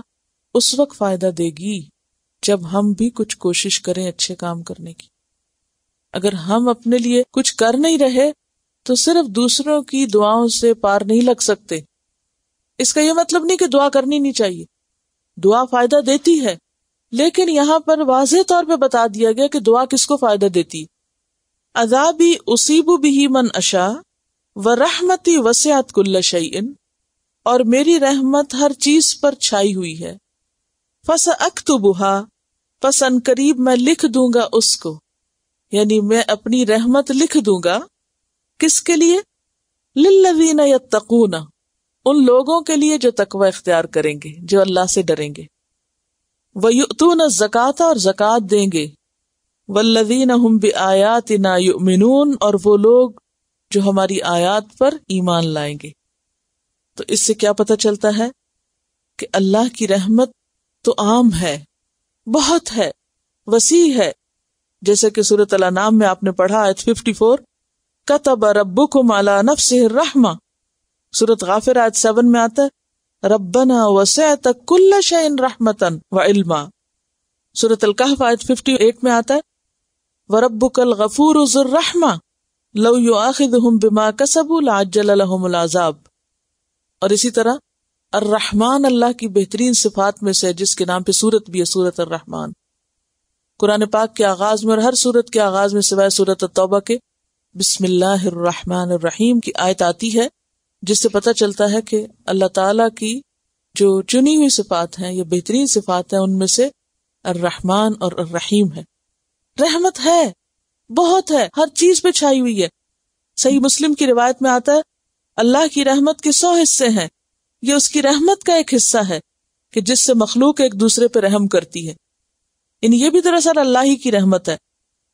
اس وقت فائدہ دے گی جب ہم بھی کچھ کوشش کریں اچھے کام کرنے کی۔ اگر ہم اپنے لیے کچھ کر نہیں رہے تو صرف دوسروں کی دعاؤں سے پار نہیں لگ سکتے۔ اس کا یہ مطلب نہیں کہ دعا کرنی نہیں چاہیے، دعا فائدہ دیتی ہے، لیکن یہاں پر واضح طور پہ بتا دیا گیا کہ دعا کس کو فائدہ دیتی۔ عذابی اصیب بہ من اشاء ورحمتی وسعت کل شیء، اور میری رحمت ہر چیز پر چھائی ہوئی ہے۔ فساکتبھا، پس ان قریب میں لکھ دوں گا اس کو، یعنی میں اپنی رحمت لکھ دوں گا، کس کے لیے؟ للذین یتقون، ان لوگوں کے لیے جو تقوی اختیار کریں گے، جو اللہ سے ڈریں گے، وَيُؤْتُونَ الزَّكَاةَ، اور زکوٰۃ دیں گے، وَالَّذِينَ هُمْ بِآيَاتِنَا يُؤْمِنُونَ، اور وہ لوگ جو ہماری آیات پر ایمان لائیں گے۔ تو اس سے کیا پتہ چلتا ہے کہ اللہ کی رحمت تو عام ہے، بہت ہے، وسیع ہے، جیسے کہ سورۃ الانعام میں آپ نے پڑھا آیت 54، كَتَبَ رَبُّكُمْ عَلَى نَفْسِهِ الرَّحْمَةَ، سورۃ غافر آیت 7 میں آتا ہے رَبَّنَا وَسِعْتَ كُلَّ شَيْءٍ رَحْمَةً وَعِلْمًا، سورۃ الکہف آیت 58 میں آتا ہے وَرَبُّكَ الْغَفُورُ ذُو الرَّحْمَةِ لَوْ يُؤَاخِذُهُم بِمَا كَسَبُوا لَعَجَّلَ لَهُمُ الْعَذَابَ۔ اور اسی طرح الرحمن اللہ کی بہترین صفات میں سے، جس کے نام پہ سورت بھی ہے، سورۃ الرحمن۔ قرآن پاک کے آغاز میں اور ہر سورت کے آغاز میں سوائے سورۃ التوبہ کے بسم اللہ الرحمن الرحیم کی آیت آتی ہے، جس سے پتہ چلتا ہے کہ اللہ تعالیٰ کی جو چنی ہوئی صفات ہیں یا بہترین صفات ہیں، ان میں سے الرحمن اور الرحیم ہے۔ رحمت ہے، بہت ہے، ہر چیز پہ چھائی ہوئی ہے۔ صحیح مسلم کی روایت میں آتا ہے اللہ کی رحمت کے 100 حصے ہیں، یہ اس کی رحمت کا ایک حصہ ہے کہ جس سے مخلوق ایک دوسرے پہ رحم کرتی ہے، یعنی یہ بھی دراصل اللہ ہی کی رحمت ہے۔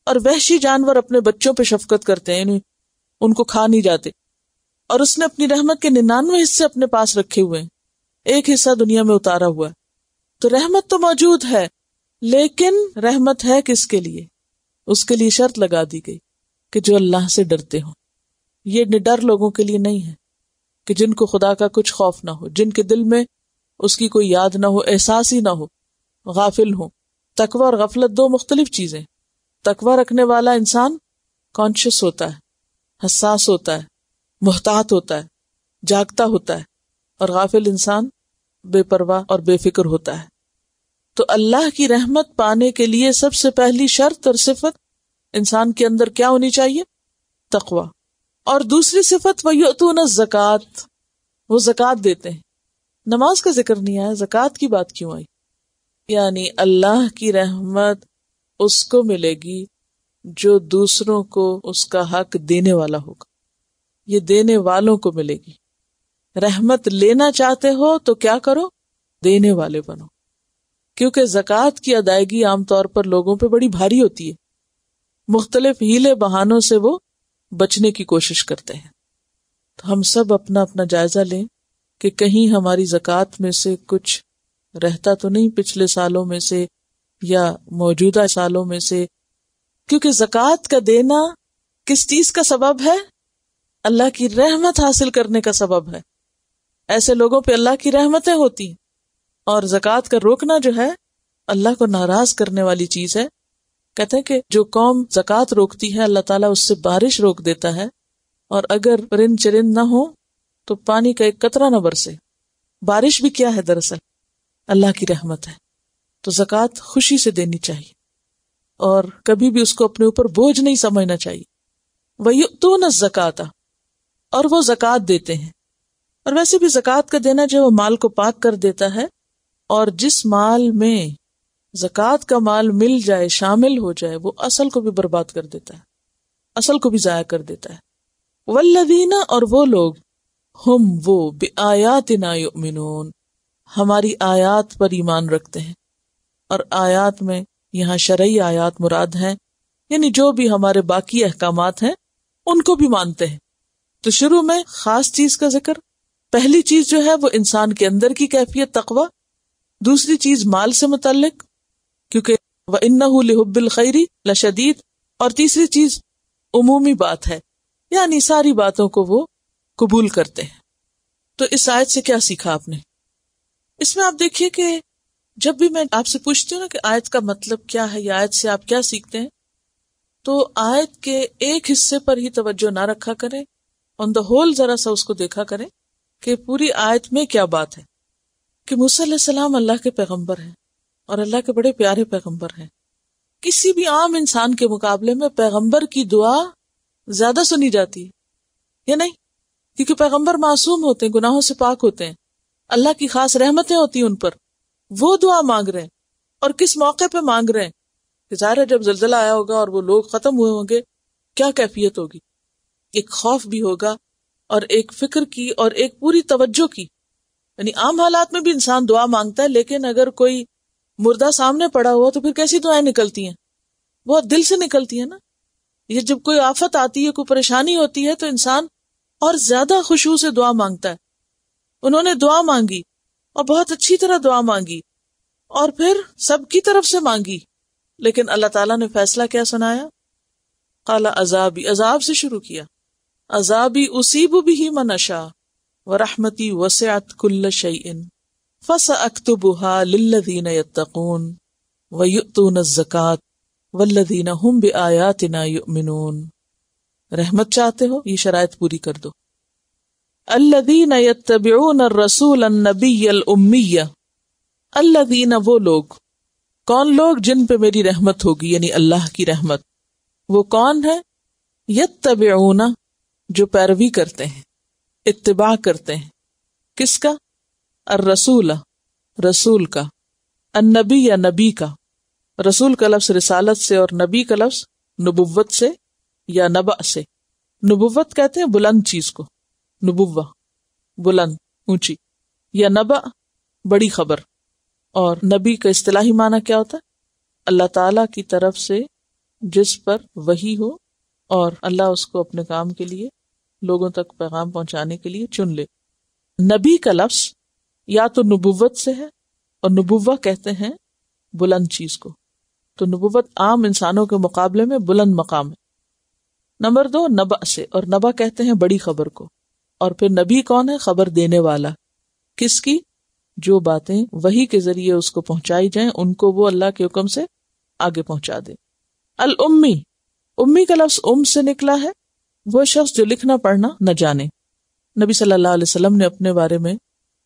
اور وحشی جانور اپنے بچوں پہ شفقت کرتے ہیں، یعنی ان کو کھا نہیں جاتے، اور اس نے اپنی رحمت کے 99 حصے اپنے پاس رکھے ہوئے ہیں، ایک حصہ دنیا میں اتارا ہوا ہے۔ تو رحمت تو موجود ہے، لیکن رحمت ہے کس کے لیے؟ اس کے لیے شرط لگا دی گئی کہ جو اللہ سے ڈرتے ہوں. یہ ڈر لوگوں کے لیے نہیں ہے کہ جن کو خدا کا کچھ خوف نہ ہو، جن کے دل میں اس کی کوئی یاد نہ ہو، احساس ہی نہ ہو، غافل ہوں. تقوی اور غفلت دو مختلف چیزیں. تقوی رکھنے والا انسان کانشیس ہوتا ہے، حساس ہوتا ہے، محتاط ہوتا ہے، جاگتا ہوتا ہے، اور غافل انسان بے پرواہ اور بے فکر ہوتا ہے. تو اللہ کی رحمت پانے کے لیے سب سے پہلی شرط اور صفت انسان کے اندر کیا ہونی چاہیے؟ تقوی. اور دوسری صفت وَيُؤْتُونَ الزَّكَاةَ، وہ زکوٰۃ دیتے ہیں. نماز کا ذکر نہیں آیا، زکوٰۃ کی بات کیوں آئی؟ یعنی اللہ کی رحمت اس کو ملے گی جو دوسروں کو اس کا حق دینے والا ہوگا. یہ دینے والوں کو ملے گی. رحمت لینا چاہتے ہو تو کیا کرو؟ دینے والے بنو. کیونکہ زکوٰۃ کی ادائیگی عام طور پر لوگوں پہ بڑی بھاری ہوتی ہے، مختلف ہیلے بہانوں سے وہ بچنے کی کوشش کرتے ہیں. تو ہم سب اپنا اپنا جائزہ لیں کہ کہیں ہماری زکوٰۃ میں سے کچھ رہتا تو نہیں پچھلے سالوں میں سے یا موجودہ سالوں میں سے. کیونکہ زکوٰۃ کا دینا کس چیز کا سبب ہے؟ اللہ کی رحمت حاصل کرنے کا سبب ہے. ایسے لوگوں پہ اللہ کی رحمتیں ہوتی ہیں. اور زکوٰۃ کا روکنا جو ہے اللہ کو ناراض کرنے والی چیز ہے. کہتے ہیں کہ جو قوم زکوٰۃ روکتی ہے اللہ تعالیٰ اس سے بارش روک دیتا ہے، اور اگر رن چرن نہ ہو تو پانی کا ایک قطرہ نہ برسے. بارش بھی کیا ہے؟ دراصل اللہ کی رحمت ہے. تو زکوٰۃ خوشی سے دینی چاہیے اور کبھی بھی اس کو اپنے اوپر بوجھ نہیں سمجھنا چاہیے. وَيُؤْتُونَ الزَّكَاةَ، اور وہ زکوٰۃ دیتے ہیں. اور ویسے بھی زکوٰۃ کا دینا جو ہے وہ مال کو پاک کر دیتا ہے، اور جس مال میں زکوٰۃ کا مال مل جائے، شامل ہو جائے، وہ اصل کو بھی برباد کر دیتا ہے، اصل کو بھی ضائع کر دیتا ہے. والذین، اور وہ لوگ، ہم وہ، بآیاتنا یؤمنون، ہماری آیات پر ایمان رکھتے ہیں. اور آیات میں یہاں شرعی آیات مراد ہیں، یعنی جو بھی ہمارے باقی احکامات ہیں ان کو بھی مانتے ہیں. تو شروع میں خاص چیز کا ذکر. پہلی چیز جو ہے وہ انسان کے اندر کی کیفیت تقوی، دوسری چیز مال سے متعلق کیونکہ وَإِنَّهُ لِحُبِّ الْخَيْرِ لَشَدِيدٌ، اور تیسری چیز عمومی بات ہے، یعنی ساری باتوں کو وہ قبول کرتے ہیں. تو اس آیت سے کیا سیکھا آپ نے؟ اس میں آپ دیکھیے کہ جب بھی میں آپ سے پوچھتی ہوں نا کہ آیت کا مطلب کیا ہے یا آیت سے آپ کیا سیکھتے ہیں، تو آیت کے ایک حصے پر ہی توجہ نہ رکھا کریں، آن دا ہول ذرا سا اس کو دیکھا کریں کہ پوری آیت میں کیا بات ہے. کہ موسیٰ علیہ السلام اللہ کے پیغمبر ہیں اور اللہ کے بڑے پیارے پیغمبر ہیں. کسی بھی عام انسان کے مقابلے میں پیغمبر کی دعا زیادہ سنی جاتی ہے یا نہیں؟ کیونکہ پیغمبر معصوم ہوتے ہیں، گناہوں سے پاک ہوتے ہیں، اللہ کی خاص رحمتیں ہوتی ہیں ان پر. وہ دعا مانگ رہے ہیں، اور کس موقع پہ مانگ رہے ہیں؟ کہ ظاہر ہے جب زلزلہ آیا ہوگا اور وہ لوگ ختم ہوئے ہوں گے، کیا کیفیت ہوگی؟ ایک خوف بھی ہوگا اور ایک فکر کی اور ایک پوری توجہ کی. یعنی عام حالات میں بھی انسان دعا مانگتا ہے، لیکن اگر کوئی مردہ سامنے پڑا ہوا تو پھر کیسی دعائیں نکلتی ہیں؟ بہت دل سے نکلتی ہیں نا. یہ جب کوئی آفت آتی ہے، کوئی پریشانی ہوتی ہے تو انسان اور زیادہ خشوع سے دعا مانگتا ہے. انہوں نے دعا مانگی اور بہت اچھی طرح دعا مانگی اور پھر سب کی طرف سے مانگی، لیکن اللہ تعالیٰ نے فیصلہ کیا سنایا؟ قال عذابی، عذاب سے شروع کیا. عذابی اصیب بہ من اشاء ورحمتی وسعت کل شیء فسأکتبها للذین یتقون ویؤتون الزکاة والذین هم بآیاتنا یؤمنون. رحمت چاہتے ہو، یہ شرائط پوری کر دو. الذین یتبعون الرسول النبی الامی، الذین وہ لوگ، کون لوگ جن پہ میری رحمت ہوگی، یعنی اللہ کی رحمت. وہ کون ہے؟ یتبعون، جو پیروی کرتے ہیں، اتباع کرتے ہیں. کس کا؟ الرسول، رسول کا. النبی، یا نبی کا. رسول کا لفظ رسالت سے اور نبی کا لفظ نبوت سے یا نبأ سے. نبوت کہتے ہیں بلند چیز کو، نبوہ بلند، اونچی، یا نبأ بڑی خبر. اور نبی کا اصطلاحی معنی کیا ہوتا ہے؟ اللہ تعالی کی طرف سے جس پر وحی ہو اور اللہ اس کو اپنے کام کے لیے، لوگوں تک پیغام پہنچانے کے لیے چن لے. نبی کا لفظ یا تو نبوت سے ہے اور نبوہ کہتے ہیں بلند چیز کو. تو نبوت عام انسانوں کے مقابلے میں بلند مقام ہے. نمبر 2 نبأ سے، اور نبأ کہتے ہیں بڑی خبر کو. اور پھر نبی کون ہے؟ خبر دینے والا. کس کی؟ جو باتیں وحی کے ذریعے اس کو پہنچائی جائیں ان کو وہ اللہ کے حکم سے آگے پہنچا دے. الامی، امی کا لفظ سے نکلا ہے، وہ شخص جو لکھنا پڑھنا نہ جانے. نبی صلی اللہ علیہ وسلم نے اپنے بارے میں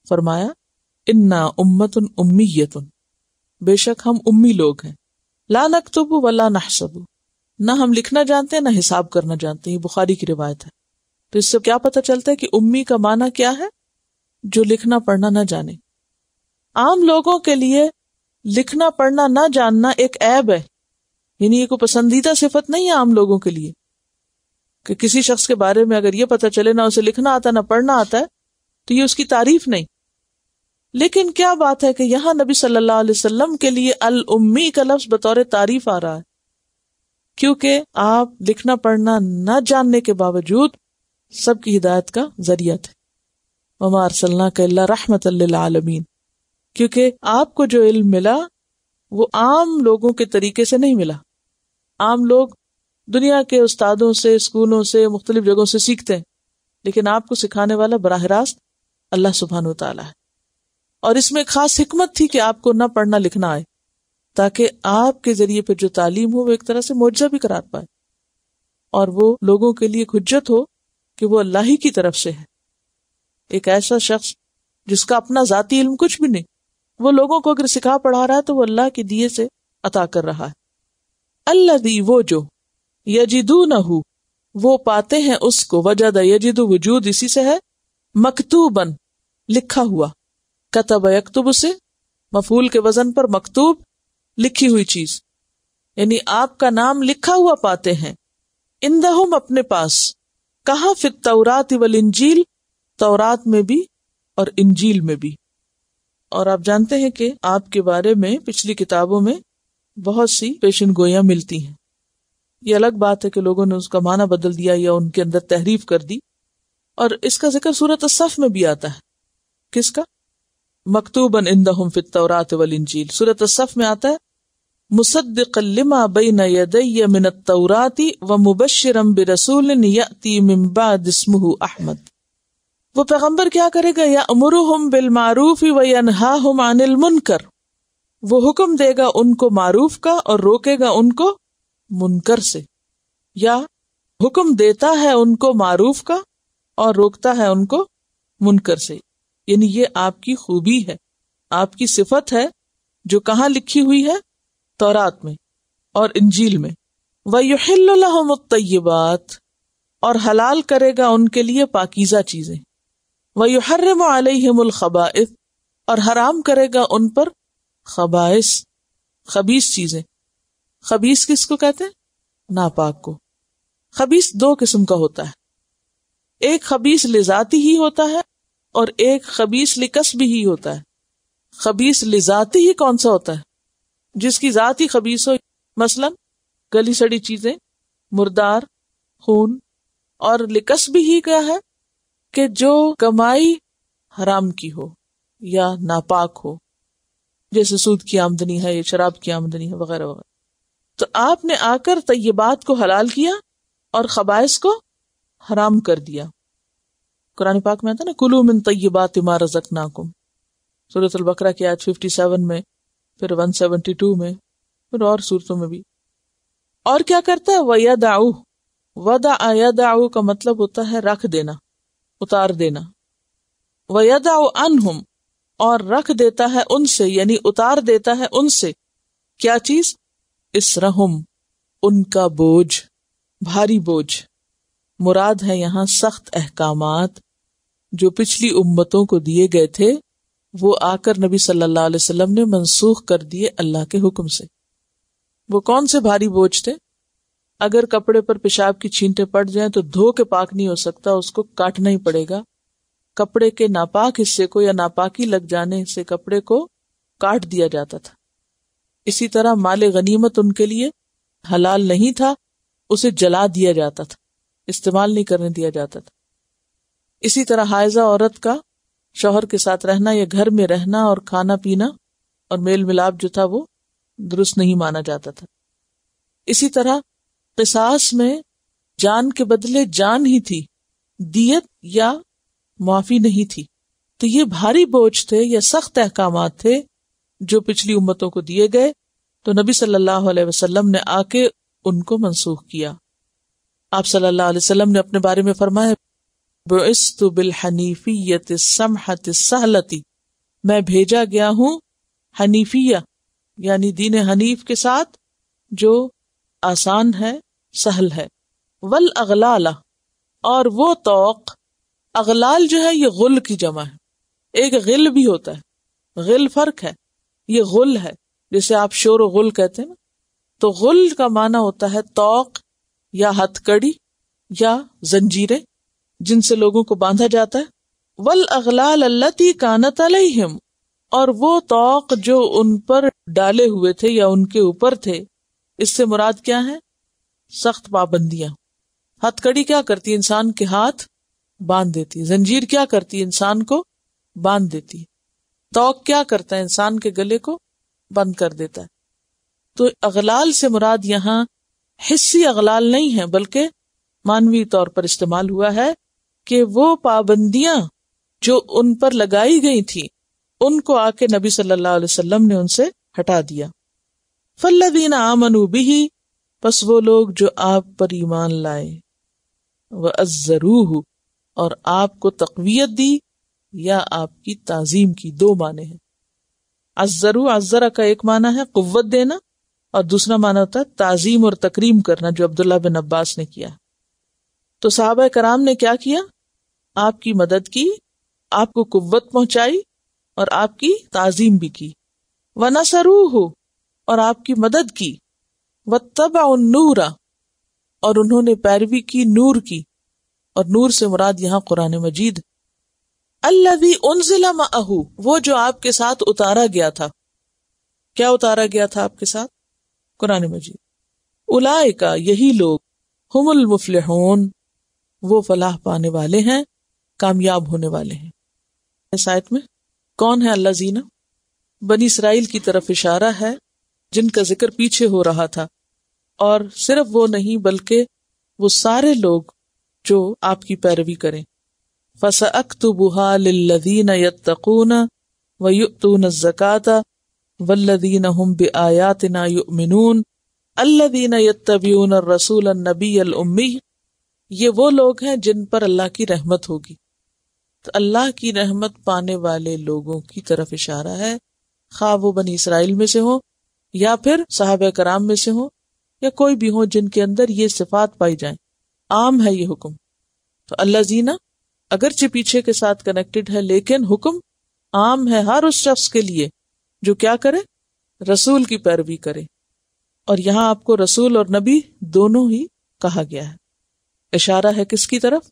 فرمایا انا امۃ امیۃ، بے شک ہم امی لوگ ہیں. لا نکتب ولا نحسب، نہ ہم لکھنا جانتے ہیں نہ حساب کرنا جانتے ہیں. یہ بخاری کی روایت ہے. تو اس سے کیا پتہ چلتا ہے کہ امی کا معنی کیا ہے؟ جو لکھنا پڑھنا نہ جانے. عام لوگوں کے لیے لکھنا پڑھنا نہ جاننا ایک عیب ہے، یعنی یہ کوئی پسندیدہ صفت نہیں ہے عام لوگوں کے لیے، کہ کسی شخص کے بارے میں اگر یہ پتہ چلے نہ اسے لکھنا آتا نہ پڑھنا آتا ہے تو یہ اس کی تعریف نہیں. لیکن کیا بات ہے کہ یہاں نبی صلی اللہ علیہ وسلم کے لیے الامی کا لفظ بطور تعریف آ رہا ہے، کیونکہ آپ لکھنا پڑھنا نہ جاننے کے باوجود سب کی ہدایت کا ذریعہ تھے. وما ارسلناک الا رحمۃ للعالمین، کیونکہ آپ کو جو علم ملا وہ عام لوگوں کے طریقے سے نہیں ملا. عام لوگ دنیا کے استادوں سے، اسکولوں سے، مختلف جگہوں سے سیکھتے ہیں، لیکن آپ کو سکھانے والا براہ راست اللہ سبحانہ وتعالی ہے. اور اس میں ایک خاص حکمت تھی کہ آپ کو نہ پڑھنا لکھنا آئے، تاکہ آپ کے ذریعے پہ جو تعلیم ہو وہ ایک طرح سے معجزہ بھی قرار پائے، اور وہ لوگوں کے لیے ایک حجت ہو کہ وہ اللہ ہی کی طرف سے ہے. ایک ایسا شخص جس کا اپنا ذاتی علم کچھ بھی نہیں، وہ لوگوں کو اگر سکھا پڑھا رہا ہے تو وہ اللہ کے دیے سے عطا کر رہا ہے. الذی، وہ جو، یجدونہ، وہ پاتے ہیں اس کو، وجد یجد، وجود اسی سے ہے، مکتوباً، لکھا ہوا. کتب یکتب سے مفعول کے وزن پر مکتوب، لکھی ہوئی چیز، یعنی آپ کا نام لکھا ہوا پاتے ہیں. عندہم، اپنے پاس. کہاں؟ فی التوراۃ والانجیل، تورات میں بھی اور انجیل میں بھی. اور آپ جانتے ہیں کہ آپ کے بارے میں پچھلی کتابوں میں بہت سی پیشن گوئیاں ملتی ہیں. یہ الگ بات ہے کہ لوگوں نے اس کا معنی بدل دیا یا ان کے اندر تحریف کر دی، اور اس کا ذکر سورۃ الصف میں بھی آتا ہے. کس کا؟ مکتوباً عندہم فی التوراۃ والانجیل. سورۃ الصف میں آتا ہے مصدقا لما بین یدی من التوراۃ ومبشرا برسول یأتی من بعد اسمہ احمد. وہ پیغمبر کیا کرے گا؟ یأمرہم بالمعروف وینہاہم عن المنکر، وہ حکم دے گا ان کو معروف کا اور روکے گا ان کو منکر سے، یا حکم دیتا ہے ان کو معروف کا اور روکتا ہے ان کو منکر سے. یعنی یہ آپ کی خوبی ہے، آپ کی صفت ہے جو کہاں لکھی ہوئی ہے؟ تورات میں اور انجیل میں. وَيُحِلُّ لَهُمُ الطَّيِّبَاتِ، اور حلال کرے گا ان کے لیے پاکیزہ چیزیں. وَيُحَرِّمُ عَلَيْهِمُ الْخَبَائِثَ، اور حرام کرے گا ان پر خبائث، خبیث چیزیں. خبیث کس کو کہتے ہیں؟ ناپاک کو. خبیث 2 قسم کا ہوتا ہے، ایک خبیث لذاتی ہی ہوتا ہے اور ایک خبیث لکسب ہی ہوتا ہے. خبیث لذاتی ہی کون سا ہوتا ہے؟ جس کی ذات ہی خبیث ہو، مثلا گلی سڑی چیزیں، مردار، خون. اور لکسب ہی کیا ہے؟ کہ جو کمائی حرام کی ہو یا ناپاک ہو، جیسے سود کی آمدنی ہے یا شراب کی آمدنی ہے وغیرہ وغیرہ. تو آپ نے آ کر طیبات کو حلال کیا اور خبائث کو حرام کر دیا. قرآن پاک میں آتا ہے نا کلوا من طیبات ما رزقناکم، سورۃ البقرہ کی آیت 57 میں، پھر 172 میں، پھر اور سورتوں میں بھی. اور کیا کرتا ہے؟ وَيَدَعُ، وَدَعَ يَدَعُ کا مطلب ہوتا ہے رکھ دینا، اتار دینا. وَيَدَعُ عَنْهُمْ، اور رکھ دیتا ہے ان سے، یعنی اتار دیتا ہے ان سے کیا چیز؟ اسرہم، ان کا بوجھ، بھاری بوجھ. مراد ہے یہاں سخت احکامات جو پچھلی امتوں کو دیے گئے تھے، وہ آ کر نبی صلی اللہ علیہ وسلم نے منسوخ کر دیے اللہ کے حکم سے. وہ کون سے بھاری بوجھ تھے؟ اگر کپڑے پر پیشاب کی چھینٹیں پڑ جائیں تو دھو کے پاک نہیں ہو سکتا، اس کو کاٹنا ہی پڑے گا. کپڑے کے ناپاک حصے کو یا ناپاکی لگ جانے سے کپڑے کو کاٹ دیا جاتا تھا. اسی طرح مال غنیمت ان کے لیے حلال نہیں تھا، اسے جلا دیا جاتا تھا، استعمال نہیں کرنے دیا جاتا تھا. اسی طرح حائضہ عورت کا شوہر کے ساتھ رہنا یا گھر میں رہنا اور کھانا پینا اور میل ملاپ جو تھا وہ درست نہیں مانا جاتا تھا۔ اسی طرح قصاص میں جان کے بدلے جان ہی تھی، دیت یا معافی نہیں تھی۔ تو یہ بھاری بوجھ تھے یا سخت احکامات تھے جو پچھلی امتوں کو دیے گئے، تو نبی صلی اللہ علیہ وسلم نے آ کے ان کو منسوخ کیا۔ آپ صلی اللہ علیہ وسلم نے اپنے بارے میں فرمایا بعثت بالحنیفیۃ السمحۃ السہلۃ، میں بھیجا گیا ہوں حنیفیہ یعنی دین حنیف کے ساتھ جو آسان ہے، سہل ہے، والاغلال، اور وہ طوق، اغلال جو ہے یہ غل کی جمع ہے، ایک غل بھی ہوتا ہے، غل فرق ہے، یہ غل ہے، جیسے آپ شور و غل کہتے ہیں نا، تو غل کا معنی ہوتا ہے طوق یا ہتھ کڑی یا زنجیریں جن سے لوگوں کو باندھا جاتا ہے، والاغلال التی کانت علیہم، اور وہ طوق جو ان پر ڈالے ہوئے تھے یا ان کے اوپر تھے۔ اس سے مراد کیا ہے؟ سخت پابندیاں۔ ہتھ کڑی کیا کرتی؟ انسان کے ہاتھ باندھ دیتی۔ زنجیر کیا کرتی؟ انسان کو باندھ دیتی۔ طوق کیا کرتا ہے؟ انسان کے گلے کو بند کر دیتا ہے۔ تو اغلال سے مراد یہاں حسی اغلال نہیں ہے، بلکہ مانوی طور پر استعمال ہوا ہے کہ وہ پابندیاں جو ان پر لگائی گئی تھی ان کو آ کے نبی صلی اللہ علیہ وسلم نے ان سے ہٹا دیا۔ فالذین آمنوا بہ، پس وہ لوگ جو آپ پر ایمان لائے، وعزروہ، اور آپ کو تقویت دی یا آپ کی تعظیم کی، دو معنی ہیں۔ عزرو، عزرہ کا ایک معنی ہے قوت دینا اور دوسرا معنی ہوتا ہے تعظیم اور تکریم کرنا، جو عبداللہ بن عباس نے کیا۔ تو صحابہ کرام نے کیا کیا؟ آپ کی مدد کی، آپ کو قوت پہنچائی اور آپ کی تعظیم بھی کی۔ وَنَصَرُوهُ، اور آپ کی مدد کی۔ وَاتَّبَعُوا النُّورَ، اور انہوں نے پیروی کی نور کی، اور نور سے مراد یہاں قرآن مجید۔ الَّذِي أُنزِلَ مَعَهُ، وہ جو آپ کے ساتھ اتارا گیا تھا۔ کیا اتارا گیا تھا آپ کے ساتھ؟ قرآن مجید۔ اولئک، یہی لوگ، ہم المفلحون، وہ فلاح پانے والے ہیں، کامیاب ہونے والے ہیں۔ اس آیت میں کون ہے الذین؟ بنی اسرائیل کی طرف اشارہ ہے جن کا ذکر پیچھے ہو رہا تھا، اور صرف وہ نہیں بلکہ وہ سارے لوگ جو آپ کی پیروی کریں۔ فَسَأَكْتُبُهَا لِلَّذِينَ يَتَّقُونَ وَيُؤْتُونَ الزَّكَاةَ وَالَّذِينَ هُمْ بِآيَاتِنَا يُؤْمِنُونَ الَّذِينَ يَتَّبِعُونَ الرَّسُولَ النَّبِيَّ الْأُمِّيَّ، یہ وہ لوگ ہیں جن پر اللہ کی رحمت ہوگی۔ تو اللہ کی رحمت پانے والے لوگوں کی طرف اشارہ ہے، خواہ وہ بنی اسرائیل میں سے ہوں یا پھر صحابہ کرام میں سے ہوں یا کوئی بھی ہو جن کے اندر یہ صفات پائی جائیں۔ عام ہے یہ حکم۔ تو الذین اگرچہ پیچھے کے ساتھ کنیکٹڈ ہے، لیکن حکم عام ہے ہر اس شخص کے لیے جو کیا کرے؟ رسول کی پیروی کرے۔ اور یہاں آپ کو رسول اور نبی دونوں ہی کہا گیا ہے۔ اشارہ ہے کس کی طرف؟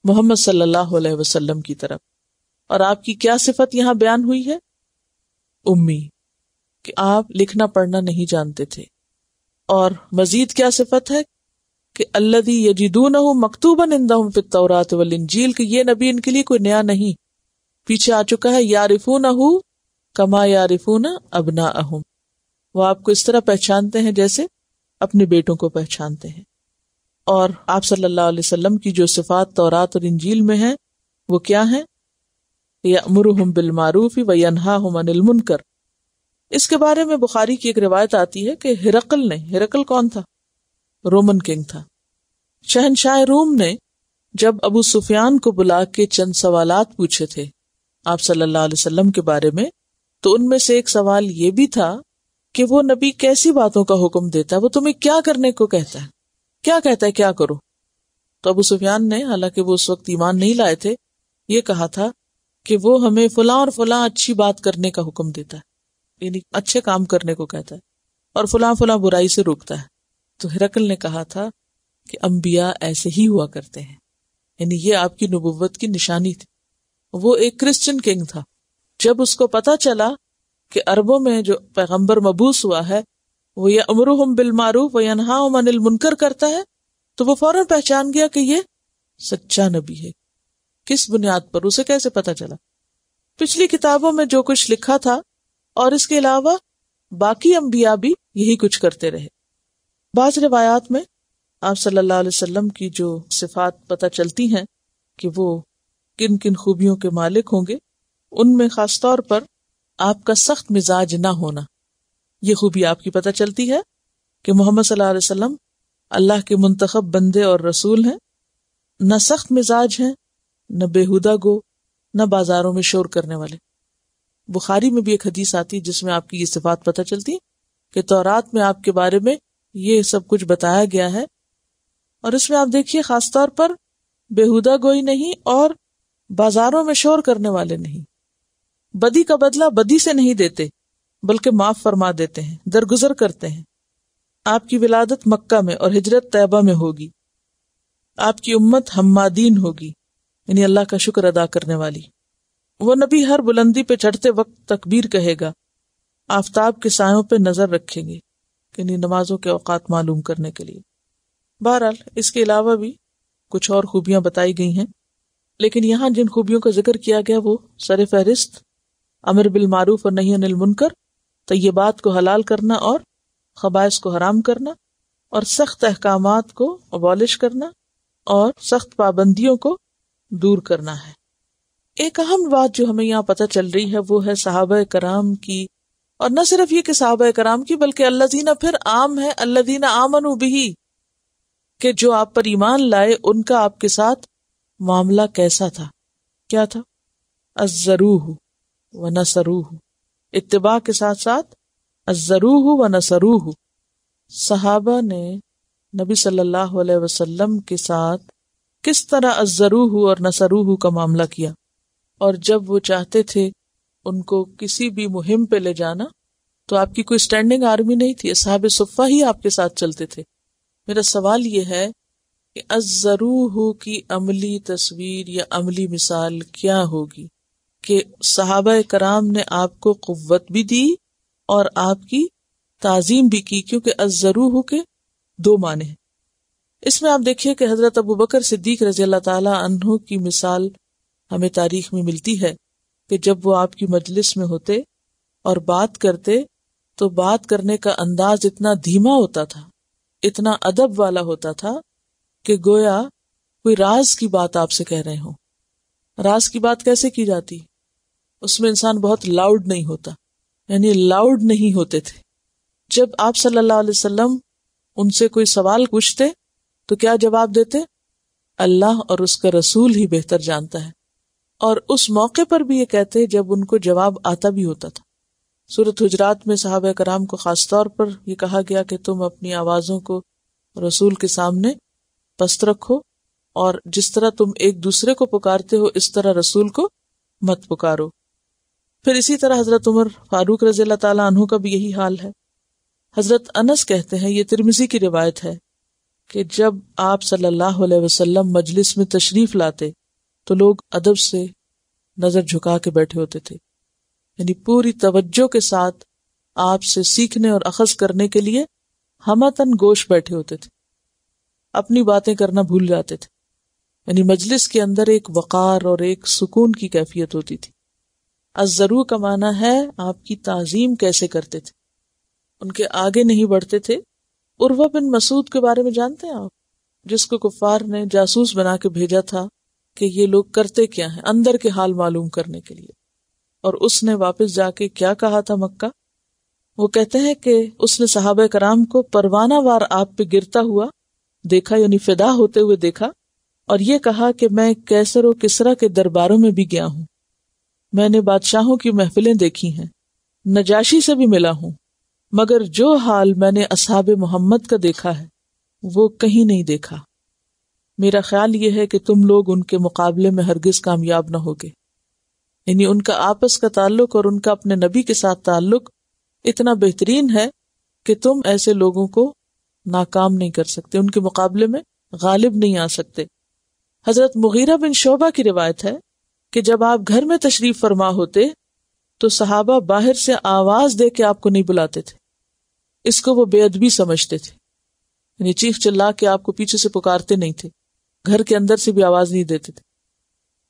محمد صلی اللہ علیہ وسلم کی طرف۔ اور آپ کی کیا صفت یہاں بیان ہوئی ہے؟ امی، کہ آپ لکھنا پڑھنا نہیں جانتے تھے۔ اور مزید کیا صفت ہے؟ کہ الذی یجدونہ مکتوبا عندہم فی التوراۃ والانجیل، کہ یہ نبی ان کے لیے کوئی نیا نہیں، پیچھے آ چکا ہے۔ یعرفونہ کما یعرفون ابناءہم، وہ آپ کو اس طرح پہچانتے ہیں جیسے اپنے بیٹوں کو پہچانتے ہیں۔ اور آپ صلی اللہ علیہ وسلم کی جو صفات تورات اور انجیل میں ہیں وہ کیا ہیں؟ یأمرہم بالمعروف وینہاہم عن المنکر۔ اس کے بارے میں بخاری کی ایک روایت آتی ہے کہ ہرقل کون تھا؟ رومن کنگ تھا۔ شہنشاہ روم نے جب ابو سفیان کو بلا کے چند سوالات پوچھے تھے آپ صلی اللہ علیہ وسلم کے بارے میں، تو ان میں سے ایک سوال یہ بھی تھا کہ وہ نبی کیسی باتوں کا حکم دیتا ہے، وہ تمہیں کیا کرنے کو کہتا ہے، کیا کہتا ہے کیا کرو؟ تو ابو سفیان نے، حالانکہ وہ اس وقت ایمان نہیں لائے تھے، یہ کہا تھا کہ وہ ہمیں فلاں اور فلاں اچھی بات کرنے کا حکم دیتا ہے، یعنی اچھے کام کرنے کو کہتا ہے، اور فلاں فلاں برائی سے روکتا ہے۔ تو ہرقل نے کہا تھا کہ انبیاء ایسے ہی ہوا کرتے ہیں، یعنی یہ آپ کی نبوت کی نشانی تھی۔ وہ ایک کرسچن کنگ تھا۔ جب اس کو پتا چلا کہ عربوں میں جو پیغمبر مبعوث ہوا ہے وہ یأمرہم بالمعروف وینہاہم عن المنکر کرتا ہے، تو وہ فوراً پہچان گیا کہ یہ سچا نبی ہے۔ کس بنیاد پر؟ اسے کیسے پتا چلا؟ پچھلی کتابوں میں جو کچھ لکھا تھا اور اس کے علاوہ باقی انبیاء بھی یہی کچھ کرتے رہے۔ بعض روایات میں آپ صلی اللہ علیہ وسلم کی جو صفات پتہ چلتی ہیں کہ وہ کن کن خوبیوں کے مالک ہوں گے، ان میں خاص طور پر آپ کا سخت مزاج نہ ہونا، یہ خوبی آپ کی پتہ چلتی ہے کہ محمد صلی اللہ علیہ وسلم اللہ کے منتخب بندے اور رسول ہیں، نہ سخت مزاج ہیں، نہ بےہودہ گو، نہ بازاروں میں شور کرنے والے۔ بخاری میں بھی ایک حدیث آتی جس میں آپ کی یہ صفات پتہ چلتی کہ تورات میں آپ کے بارے میں یہ سب کچھ بتایا گیا ہے، اور اس میں آپ دیکھیے خاص طور پر بےہودہ گوئی نہیں اور بازاروں میں شور کرنے والے نہیں، بدی کا بدلہ بدی سے نہیں دیتے بلکہ معاف فرما دیتے ہیں، درگزر کرتے ہیں۔ آپ کی ولادت مکہ میں اور ہجرت طیبہ میں ہوگی، آپ کی امت حمادین ہوگی، یعنی اللہ کا شکر ادا کرنے والی۔ وہ نبی ہر بلندی پہ چڑھتے وقت تکبیر کہے گا، آفتاب کے سایوں پہ نظر رکھیں گے، یعنی نمازوں کے اوقات معلوم کرنے کے لیے۔ بہرحال اس کے علاوہ بھی کچھ اور خوبیاں بتائی گئی ہیں، لیکن یہاں جن خوبیوں کا ذکر کیا گیا وہ سر فہرست امر بالمعروف اور نہی عن المنکر، طیبات کو حلال کرنا اور خبائث کو حرام کرنا، اور سخت احکامات کو ابالش کرنا اور سخت پابندیوں کو دور کرنا ہے۔ ایک اہم بات جو ہمیں یہاں پتہ چل رہی ہے وہ ہے صحابہ کرام کی، اور نہ صرف یہ کہ صحابہ کرام کی بلکہ الذین پھر عام ہے، الذین آمنوا بہ، کہ جو آپ پر ایمان لائے ان کا آپ کے ساتھ معاملہ کیسا تھا، کیا تھا؟ عزروہ ونصروہ، اتباع کے ساتھ ساتھ عزروہ ونصروہ، صحابہ نے نبی صلی اللہ علیہ وسلم کے ساتھ کس طرح عزروہ اور نصروہ کا معاملہ کیا، اور جب وہ چاہتے تھے ان کو کسی بھی مہم پہ لے جانا تو آپ کی کوئی اسٹینڈنگ آرمی نہیں تھی، اصحاب صفہ ہی آپ کے ساتھ چلتے تھے۔ میرا سوال یہ ہے کہ عزروہ کی عملی تصویر یا عملی مثال کیا ہوگی کہ صحابہ کرام نے آپ کو قوت بھی دی اور آپ کی تعظیم بھی کی، کیونکہ عزروہ کے دو معنی ہیں۔ اس میں آپ دیکھیے کہ حضرت ابوبکر صدیق رضی اللہ تعالی عنہ کی مثال ہمیں تاریخ میں ملتی ہے کہ جب وہ آپ کی مجلس میں ہوتے اور بات کرتے تو بات کرنے کا انداز اتنا دھیما ہوتا تھا، اتنا ادب والا ہوتا تھا کہ گویا کوئی راز کی بات آپ سے کہہ رہے ہوں۔ راز کی بات کیسے کی جاتی؟ اس میں انسان بہت لاؤڈ نہیں ہوتا، یعنی لاؤڈ نہیں ہوتے تھے۔ جب آپ صلی اللہ علیہ وسلم ان سے کوئی سوال پوچھتے تو کیا جواب دیتے؟ اللہ اور اس کا رسول ہی بہتر جانتا ہے، اور اس موقع پر بھی یہ کہتے جب ان کو جواب آتا بھی ہوتا تھا۔ سورۃ حجرات میں صحابہ کرام کو خاص طور پر یہ کہا گیا کہ تم اپنی آوازوں کو رسول کے سامنے پست رکھو، اور جس طرح تم ایک دوسرے کو پکارتے ہو اس طرح رسول کو مت پکارو۔ پھر اسی طرح حضرت عمر فاروق رضی اللہ تعالیٰ عنہ کا بھی یہی حال ہے۔ حضرت انس کہتے ہیں، یہ ترمذی کی روایت ہے، کہ جب آپ صلی اللہ علیہ وسلم مجلس میں تشریف لاتے تو لوگ ادب سے نظر جھکا کے بیٹھے ہوتے تھے، یعنی پوری توجہ کے ساتھ آپ سے سیکھنے اور اخذ کرنے کے لیے ہمتن گوش بیٹھے ہوتے تھے، اپنی باتیں کرنا بھول جاتے تھے، یعنی مجلس کے اندر ایک وقار اور ایک سکون کی کیفیت ہوتی تھی۔ الزرو کا معنی ہے آپ کی تعظیم کیسے کرتے تھے، ان کے آگے نہیں بڑھتے تھے۔ عروہ بن مسعود کے بارے میں جانتے ہیں آپ، جس کو کفار نے جاسوس بنا کے بھیجا تھا کہ یہ لوگ کرتے کیا ہیں، اندر کے حال معلوم کرنے کے لیے، اور اس نے واپس جا کے کیا کہا تھا مکہ؟ وہ کہتے ہیں کہ اس نے صحابہ کرام کو پروانہ وار آپ پہ گرتا ہوا دیکھا، یعنی فدا ہوتے ہوئے دیکھا، اور یہ کہا کہ میں کیسر و کسرا کے درباروں میں بھی گیا ہوں، میں نے بادشاہوں کی محفلیں دیکھی ہیں، نجاشی سے بھی ملا ہوں، مگر جو حال میں نے اصحاب محمد کا دیکھا ہے وہ کہیں نہیں دیکھا۔ میرا خیال یہ ہے کہ تم لوگ ان کے مقابلے میں ہرگز کامیاب نہ ہوگے، یعنی ان کا آپس کا تعلق اور ان کا اپنے نبی کے ساتھ تعلق اتنا بہترین ہے کہ تم ایسے لوگوں کو ناکام نہیں کر سکتے، ان کے مقابلے میں غالب نہیں آ سکتے۔ حضرت مغیرہ بن شعبہ کی روایت ہے کہ جب آپ گھر میں تشریف فرما ہوتے تو صحابہ باہر سے آواز دے کے آپ کو نہیں بلاتے تھے، اس کو وہ بے ادبی سمجھتے تھے، یعنی چیخ چلا کے آپ کو پیچھے سے پکارتے نہیں تھے، گھر کے اندر سے بھی آواز نہیں دیتے تھے۔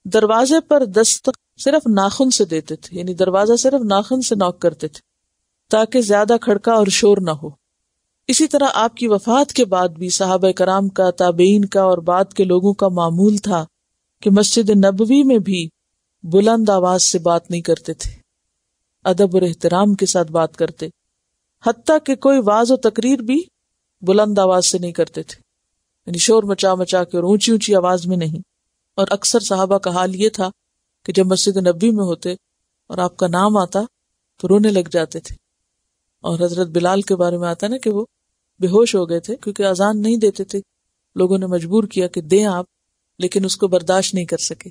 دروازے پر دستک صرف ناخن سے دیتے تھے، یعنی دروازہ صرف ناخن سے نوک کرتے تھے تاکہ زیادہ کھڑکا اور شور نہ ہو۔ اسی طرح آپ کی وفات کے بعد بھی صحابہ کرام کا، تابعین کا اور بعد کے لوگوں کا معمول تھا کہ مسجد نبوی میں بھی بلند آواز سے بات نہیں کرتے تھے، ادب اور احترام کے ساتھ بات کرتے، حتیٰ کہ کوئی وعظ و تقریر بھی بلند آواز سے نہیں کرتے تھے، یعنی شور مچا مچا کے اور اونچی اونچی آواز میں نہیں۔ اور اکثر صحابہ کا حال یہ تھا کہ جب مسجد نبوی میں ہوتے اور آپ کا نام آتا تو رونے لگ جاتے تھے۔ اور حضرت بلال کے بارے میں آتا ہے نا کہ وہ بے ہوش ہو گئے تھے کیونکہ اذان نہیں دیتے تھے، لوگوں نے مجبور کیا کہ دیں آپ، لیکن اس کو برداشت نہیں کر سکے۔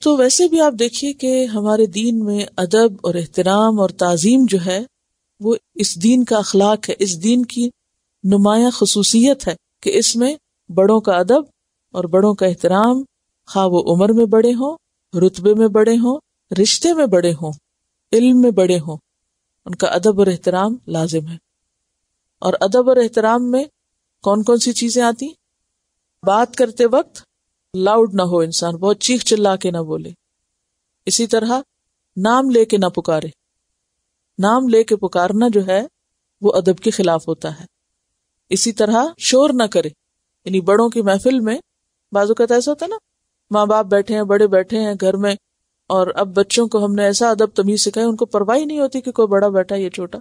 تو ویسے بھی آپ دیکھیے کہ ہمارے دین میں ادب اور احترام اور تعظیم جو ہے وہ اس دین کا اخلاق ہے، اس دین کی نمایاں خصوصیت ہے کہ اس میں بڑوں کا ادب اور بڑوں کا احترام، خواہ وہ عمر میں بڑے ہوں، رتبے میں بڑے ہوں، رشتے میں بڑے ہوں، علم میں بڑے ہوں، ان کا ادب اور احترام لازم ہے۔ اور ادب اور احترام میں کون کون سی چیزیں آتی؟ بات کرتے وقت لاؤڈ نہ ہو، انسان بہت چیخ چلا کے نہ بولے۔ اسی طرح نام لے کے نہ پکارے، نام لے کے پکارنا جو ہے وہ ادب کے خلاف ہوتا ہے۔ اسی طرح شور نہ کرے، یعنی بڑوں کی محفل میں بعض اوقات ایسا ہوتا ہے نا، ماں باپ بیٹھے ہیں، بڑے بیٹھے ہیں گھر میں، اور اب بچوں کو ہم نے ایسا ادب تمیز سکھایا، ان کو پرواہ نہیں ہوتی کہ کوئی بڑا بیٹھا ہے یا چھوٹا،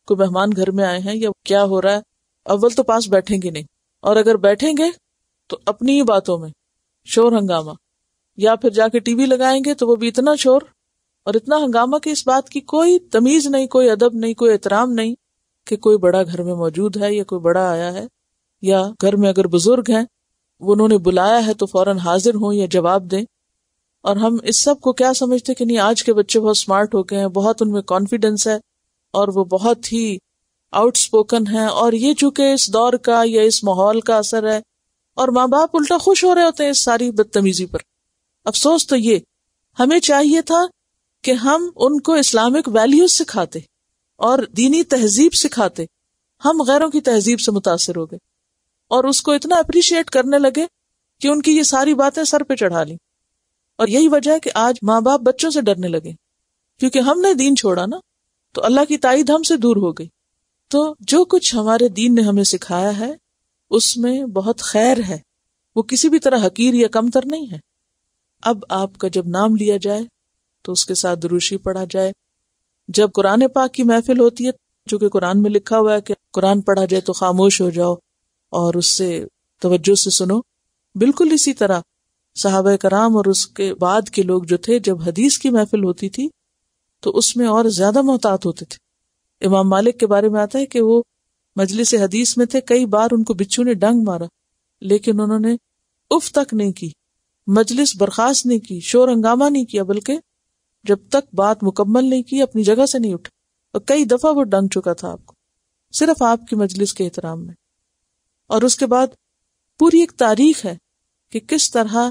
کوئی مہمان گھر میں آئے ہیں یا کیا ہو رہا ہے، اول تو پاس بیٹھیں گے نہیں، اور اگر بیٹھیں گے تو اپنی ہی باتوں میں شور ہنگامہ، یا پھر جا کے ٹی وی لگائیں گے تو وہ بھی اتنا شور اور اتنا ہنگامہ کہ اس بات کی کوئی تمیز نہیں، کوئی ادب نہیں، کوئی احترام نہیں کہ کوئی بڑا گھر میں موجود ہے یا کوئی بڑا آیا ہے، یا گھر میں اگر بزرگ ہیں وہ انہوں نے بلایا ہے تو فوراً حاضر ہوں یا جواب دیں۔ اور ہم اس سب کو کیا سمجھتے کہ نہیں، آج کے بچے بہت سمارٹ ہو گئے ہیں، بہت ان میں کانفیڈنس ہے اور وہ بہت ہی آؤٹ سپوکن ہے، اور یہ چونکہ اس دور کا یا اس ماحول کا اثر ہے، اور ماں باپ الٹا خوش ہو رہے ہوتے ہیں اس ساری بدتمیزی پر۔ افسوس تو یہ، ہمیں چاہیے تھا کہ ہم ان کو اسلامک ویلیوز سکھاتے اور دینی تہذیب سکھاتے۔ ہم غیروں کی تہذیب سے متاثر ہو گئے اور اس کو اتنا اپریشیٹ کرنے لگے کہ ان کی یہ ساری باتیں سر پہ چڑھا لی، اور یہی وجہ ہے کہ آج ماں باپ بچوں سے ڈرنے لگے، کیونکہ ہم نے دین چھوڑا نا، تو اللہ کی تائید ہم سے دور ہو گئی۔ تو جو کچھ ہمارے دین نے ہمیں سکھایا ہے اس میں بہت خیر ہے، وہ کسی بھی طرح حقیر یا کمتر نہیں ہے۔ اب آپ کا جب نام لیا جائے تو اس کے ساتھ دروشی پڑھا جائے۔ جب قرآن پاک کی محفل ہوتی ہے، جو کہ قرآن میں لکھا ہوا ہے کہ قرآن پڑھا جائے تو خاموش ہو جاؤ اور اس سے توجہ سے سنو، بالکل اسی طرح صحابہ کرام اور اس کے بعد کے لوگ جو تھے، جب حدیث کی محفل ہوتی تھی تو اس میں اور زیادہ محتاط ہوتے تھے۔ امام مالک کے بارے میں آتا ہے کہ وہ مجلس حدیث میں تھے، کئی بار ان کو بچھو نے ڈنگ مارا لیکن انہوں نے اف تک نہیں کی، مجلس برخاست نہیں کی، شور ہنگامہ نہیں کیا، بلکہ جب تک بات مکمل نہیں کی اپنی جگہ سے نہیں اٹھے، اور کئی دفعہ وہ ڈنگ چکا تھا آپ کو صرف آپ کی مجلس کے احترام میں۔ اور اس کے بعد پوری ایک تاریخ ہے کہ کس طرح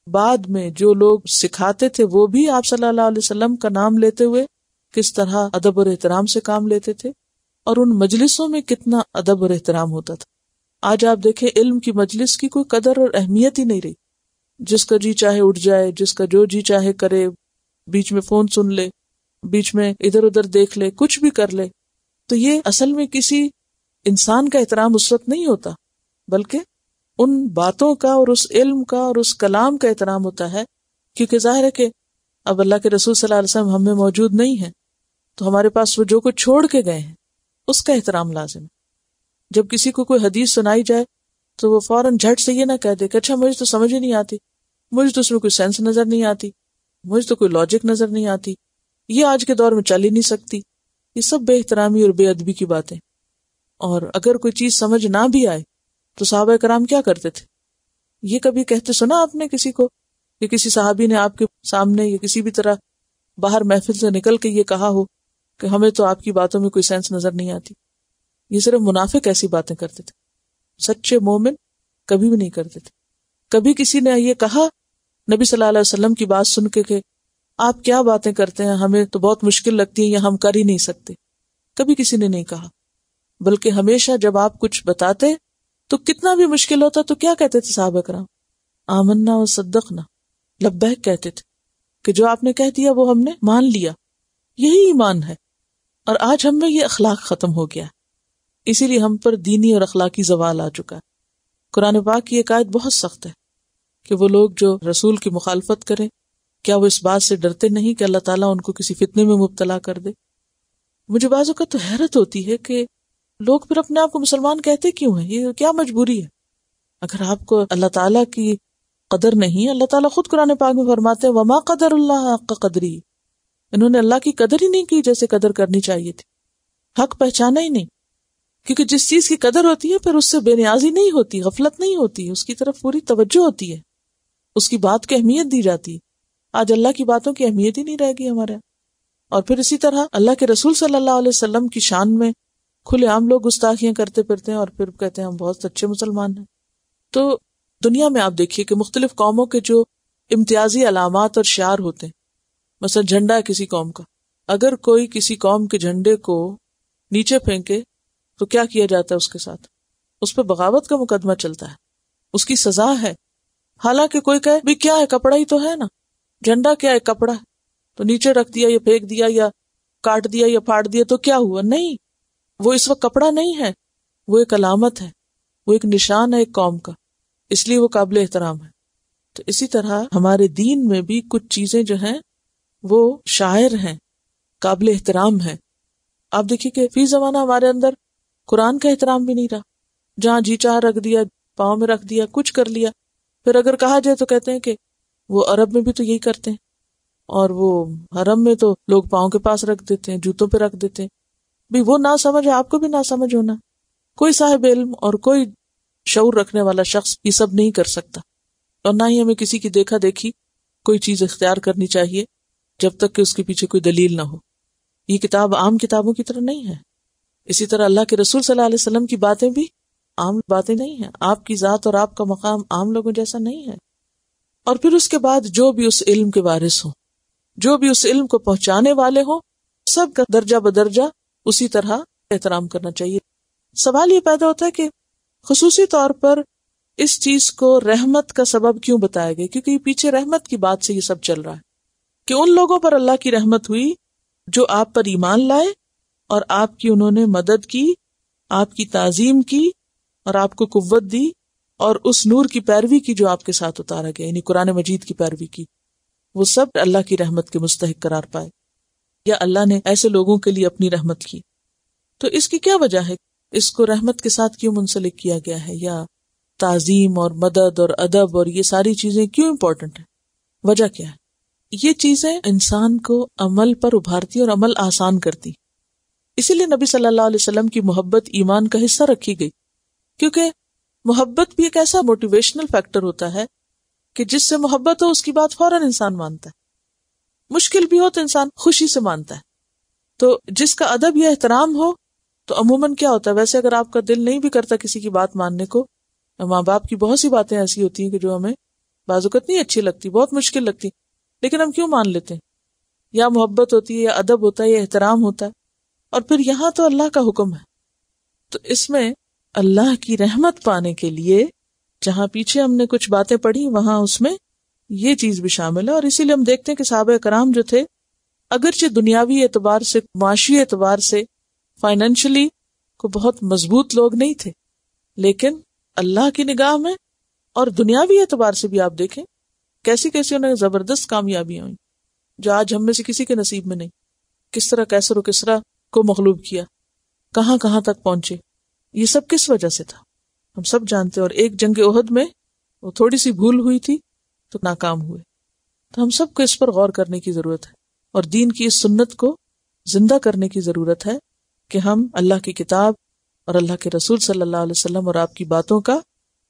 بعد میں جو لوگ سکھاتے تھے وہ بھی آپ صلی اللہ علیہ وسلم کا نام لیتے ہوئے کس طرح ادب اور احترام سے کام لیتے تھے، اور ان مجلسوں میں کتنا ادب اور احترام ہوتا تھا۔ آج آپ دیکھیں علم کی مجلس کی کوئی قدر اور اہمیت ہی نہیں رہی، جس کا جی چاہے اٹھ جائے، جس کا جو جی چاہے کرے، بیچ میں فون سن لے، بیچ میں ادھر ادھر دیکھ لے، کچھ بھی کر لے۔ تو یہ اصل میں کسی انسان کا احترام اس وقت نہیں ہوتا، بلکہ ان باتوں کا اور اس علم کا اور اس کلام کا احترام ہوتا ہے، کیونکہ ظاہر ہے کہ اب اللہ کے رسول صلی اللہ علیہ وسلم ہم میں موجود نہیں ہیں، تو ہمارے پاس وہ جو کچھ چھوڑ کے گئے ہیں اس کا احترام لازم ہے۔ جب کسی کو کوئی حدیث سنائی جائے تو وہ فوراً جھٹ سے یہ نہ کہہ دے کہ اچھا مجھے تو سمجھ ہی نہیں آتی، مجھے تو اس میں کوئی سینس نظر نہیں آتی، مجھے تو کوئی لاجک نظر نہیں آتی، یہ آج کے دور میں چل ہی نہیں سکتی۔ یہ سب بے احترامی اور بے ادبی کی باتیں۔ اور اگر کوئی چیز سمجھ نہ بھی آئے تو صحابہ کرام کیا کرتے تھے؟ یہ کبھی کہتے سنا آپ نے کسی کو کہ کسی صحابی نے آپ کے سامنے یا کسی بھی طرح باہر محفل سے نکل کے یہ کہا ہو کہ ہمیں تو آپ کی باتوں میں کوئی سینس نظر نہیں آتی؟ یہ صرف منافق ایسی باتیں کرتے تھے، سچے مومن کبھی بھی نہیں کرتے تھے۔ کبھی کسی نے یہ کہا نبی صلی اللہ علیہ وسلم کی بات سن کے کہ آپ کیا باتیں کرتے ہیں، ہمیں تو بہت مشکل لگتی ہے یا ہم کر ہی نہیں سکتے؟ کبھی کسی نے نہیں کہا، بلکہ ہمیشہ جب آپ کچھ بتاتے تو کتنا بھی مشکل ہوتا تو کیا کہتے تھے صحابہ کرام؟ آمنا و صدقنا، لبیک کہتے تھے۔ کہ جو آپ نے کہہ دیا وہ ہم نے مان لیا، یہی ایمان ہے. اور آج ہم میں یہ اخلاق ختم ہو گیا، اسی لیے ہم پر دینی اور اخلاقی زوال آ چکا ہے. قرآن پاک کی ایک آیت بہت سخت ہے کہ وہ لوگ جو رسول کی مخالفت کریں کیا وہ اس بات سے ڈرتے نہیں کہ اللہ تعالیٰ ان کو کسی فتنے میں مبتلا کر دے. مجھے بعض اوقات تو حیرت ہوتی ہے کہ لوگ پھر اپنے آپ کو مسلمان کہتے کیوں ہیں، یہ کیا مجبوری ہے؟ اگر آپ کو اللہ تعالیٰ کی قدر نہیں، اللہ تعالیٰ خود قرآن پاک میں فرماتے ہیں وما قدر اللہ حق قدری، انہوں نے اللہ کی قدر ہی نہیں کی جیسے قدر کرنی چاہیے تھی، حق پہچانا ہی نہیں. کیونکہ جس چیز کی قدر ہوتی ہے پھر اس سے بے نیازی نہیں ہوتی، غفلت نہیں ہوتی، اس کی طرف پوری توجہ ہوتی ہے، اس کی بات کی اہمیت دی جاتی ہے. آج اللہ کی باتوں کی اہمیت ہی نہیں رہے گی ہمارے. اور پھر اسی طرح اللہ کے رسول صلی اللہ علیہ وسلم کی شان میں کھلے عام لوگ گستاخیاں کرتے پھرتے ہیں اور پھر کہتے ہیں ہم بہت اچھے مسلمان ہیں. تو دنیا میں آپ دیکھیے کہ مختلف قوموں کے جو امتیازی علامات اور شعار ہوتے ہیں، مثلا جھنڈا ہے کسی قوم کا، اگر کوئی کسی قوم کے جھنڈے کو نیچے پھینکے تو کیا کیا جاتا ہے اس کے ساتھ؟ اس پہ بغاوت کا مقدمہ چلتا ہے، اس کی سزا ہے. حالانکہ کوئی کہے بھی کیا ہے، کپڑا ہی تو ہے نا، جھنڈا کیا ہے، کپڑا ہے، تو نیچے رکھ دیا یا پھینک دیا یا کاٹ دیا یا پھاڑ دیا تو کیا ہوا؟ نہیں، وہ اس وقت کپڑا نہیں ہے، وہ ایک علامت ہے، وہ ایک نشان ہے ایک قوم کا، اس لیے وہ قابل احترام ہے. تو اسی طرح ہمارے دین میں بھی کچھ چیزیں جو ہیں وہ شاعر ہیں، قابل احترام ہیں. آپ دیکھیے کہ فی زمانہ ہمارے اندر قرآن کا احترام بھی نہیں رہا، جہاں جی چاہ رکھ دیا، پاؤں میں رکھ دیا، کچھ کر لیا. پھر اگر کہا جائے تو کہتے ہیں کہ وہ عرب میں بھی تو یہی کرتے ہیں، اور وہ حرم میں تو لوگ پاؤں کے پاس رکھ دیتے ہیں، جوتوں پہ رکھ دیتے ہیں. بھی وہ نہ سمجھ ہے، آپ کو بھی نہ سمجھ ہونا. کوئی صاحب علم اور کوئی شعور رکھنے والا شخص یہ سب نہیں کر سکتا، اور نہ ہی ہمیں کسی کی دیکھا دیکھی کوئی چیز اختیار کرنی چاہیے جب تک کہ اس کے پیچھے کوئی دلیل نہ ہو. یہ کتاب عام کتابوں کی طرح نہیں ہے. اسی طرح اللہ کے رسول صلی اللہ علیہ وسلم کی باتیں بھی عام باتیں نہیں ہیں، آپ کی ذات اور آپ کا مقام عام لوگوں جیسا نہیں ہے. اور پھر اس کے بعد جو بھی اس علم کے وارث ہوں، جو بھی اس علم کو پہنچانے والے ہوں، سب کا درجہ بدرجہ اسی طرح احترام کرنا چاہیے. سوال یہ پیدا ہوتا ہے کہ خصوصی طور پر اس چیز کو رحمت کا سبب کیوں بتایا گیا؟ کیونکہ یہ پیچھے رحمت کی بات سے یہ سب چل رہا ہے کہ ان لوگوں پر اللہ کی رحمت ہوئی جو آپ پر ایمان لائے اور آپ کی انہوں نے مدد کی، آپ کی تعظیم کی اور آپ کو قوت دی، اور اس نور کی پیروی کی جو آپ کے ساتھ اتارا گیا، یعنی قرآن مجید کی پیروی کی. وہ سب اللہ کی رحمت کے مستحق قرار پائے، یا اللہ نے ایسے لوگوں کے لیے اپنی رحمت کی. تو اس کی کیا وجہ ہے؟ اس کو رحمت کے ساتھ کیوں منسلک کیا گیا ہے، یا تعظیم اور مدد اور ادب اور یہ ساری چیزیں کیوں امپورٹنٹ ہیں؟ وجہ کیا ہے؟ یہ چیزیں انسان کو عمل پر ابھارتی اور عمل آسان کرتی. اسی لیے نبی صلی اللہ علیہ وسلم کی محبت ایمان کا حصہ رکھی گئی، کیونکہ محبت بھی ایک ایسا موٹیویشنل فیکٹر ہوتا ہے کہ جس سے محبت ہو اس کی بات فوراً انسان مانتا ہے، مشکل بھی ہو تو انسان خوشی سے مانتا ہے. تو جس کا ادب یا احترام ہو تو عموماً کیا ہوتا ہے، ویسے اگر آپ کا دل نہیں بھی کرتا کسی کی بات ماننے کو، ماں باپ کی بہت سی باتیں ایسی ہوتی ہیں کہ جو ہمیں بعض اوقات نہیں اچھی لگتی، بہت مشکل لگتی، لیکن ہم کیوں مان لیتے ہیں؟ یا محبت ہوتی ہے، یا ادب ہوتا ہے، یا احترام ہوتا ہے. اور پھر یہاں تو اللہ کا حکم ہے، تو اس میں اللہ کی رحمت پانے کے لیے جہاں پیچھے ہم نے کچھ باتیں پڑھی وہاں اس میں یہ چیز بھی شامل ہے. اور اسی لیے ہم دیکھتے ہیں کہ صحابہ کرام جو تھے اگرچہ دنیاوی اعتبار سے، معاشی اعتبار سے، فائنینشلی کو بہت مضبوط لوگ نہیں تھے، لیکن اللہ کی نگاہ میں اور دنیاوی اعتبار سے بھی آپ دیکھیں کیسی کیسی انہیں زبردست کامیابیاں ہوئیں جو آج ہم میں سے کسی کے نصیب میں نہیں. کس طرح کیسر و کسرا کو مغلوب کیا، کہاں کہاں تک پہنچے، یہ سب کس وجہ سے تھا ہم سب جانتے. اور ایک جنگ احد میں وہ تھوڑی سی بھول ہوئی تھی تو ناکام ہوئے. تو ہم سب کو اس پر غور کرنے کی ضرورت ہے اور دین کی اس سنت کو زندہ کرنے کی ضرورت ہے کہ ہم اللہ کی کتاب اور اللہ کے رسول صلی اللہ علیہ وسلم اور آپ کی باتوں کا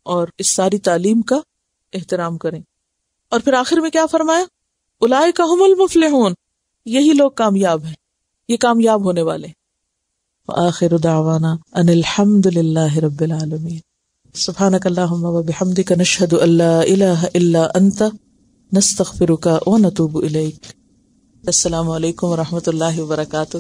اور اس ساری تعلیم کا احترام کریں. اور پھر آخر میں کیا فرمایا؟ اولئک ھم المفلحون، یہی لوگ کامیاب ہیں، یہ کامیاب ہونے والے. وآخر دعوانا ان الحمد للہ رب العالمین. سبحانک اللہم وبحمدک نشہد ان لا الہ الا انت نستغفرک ونتوب الیک. السلام علیکم ورحمۃ اللہ وبرکاتہ.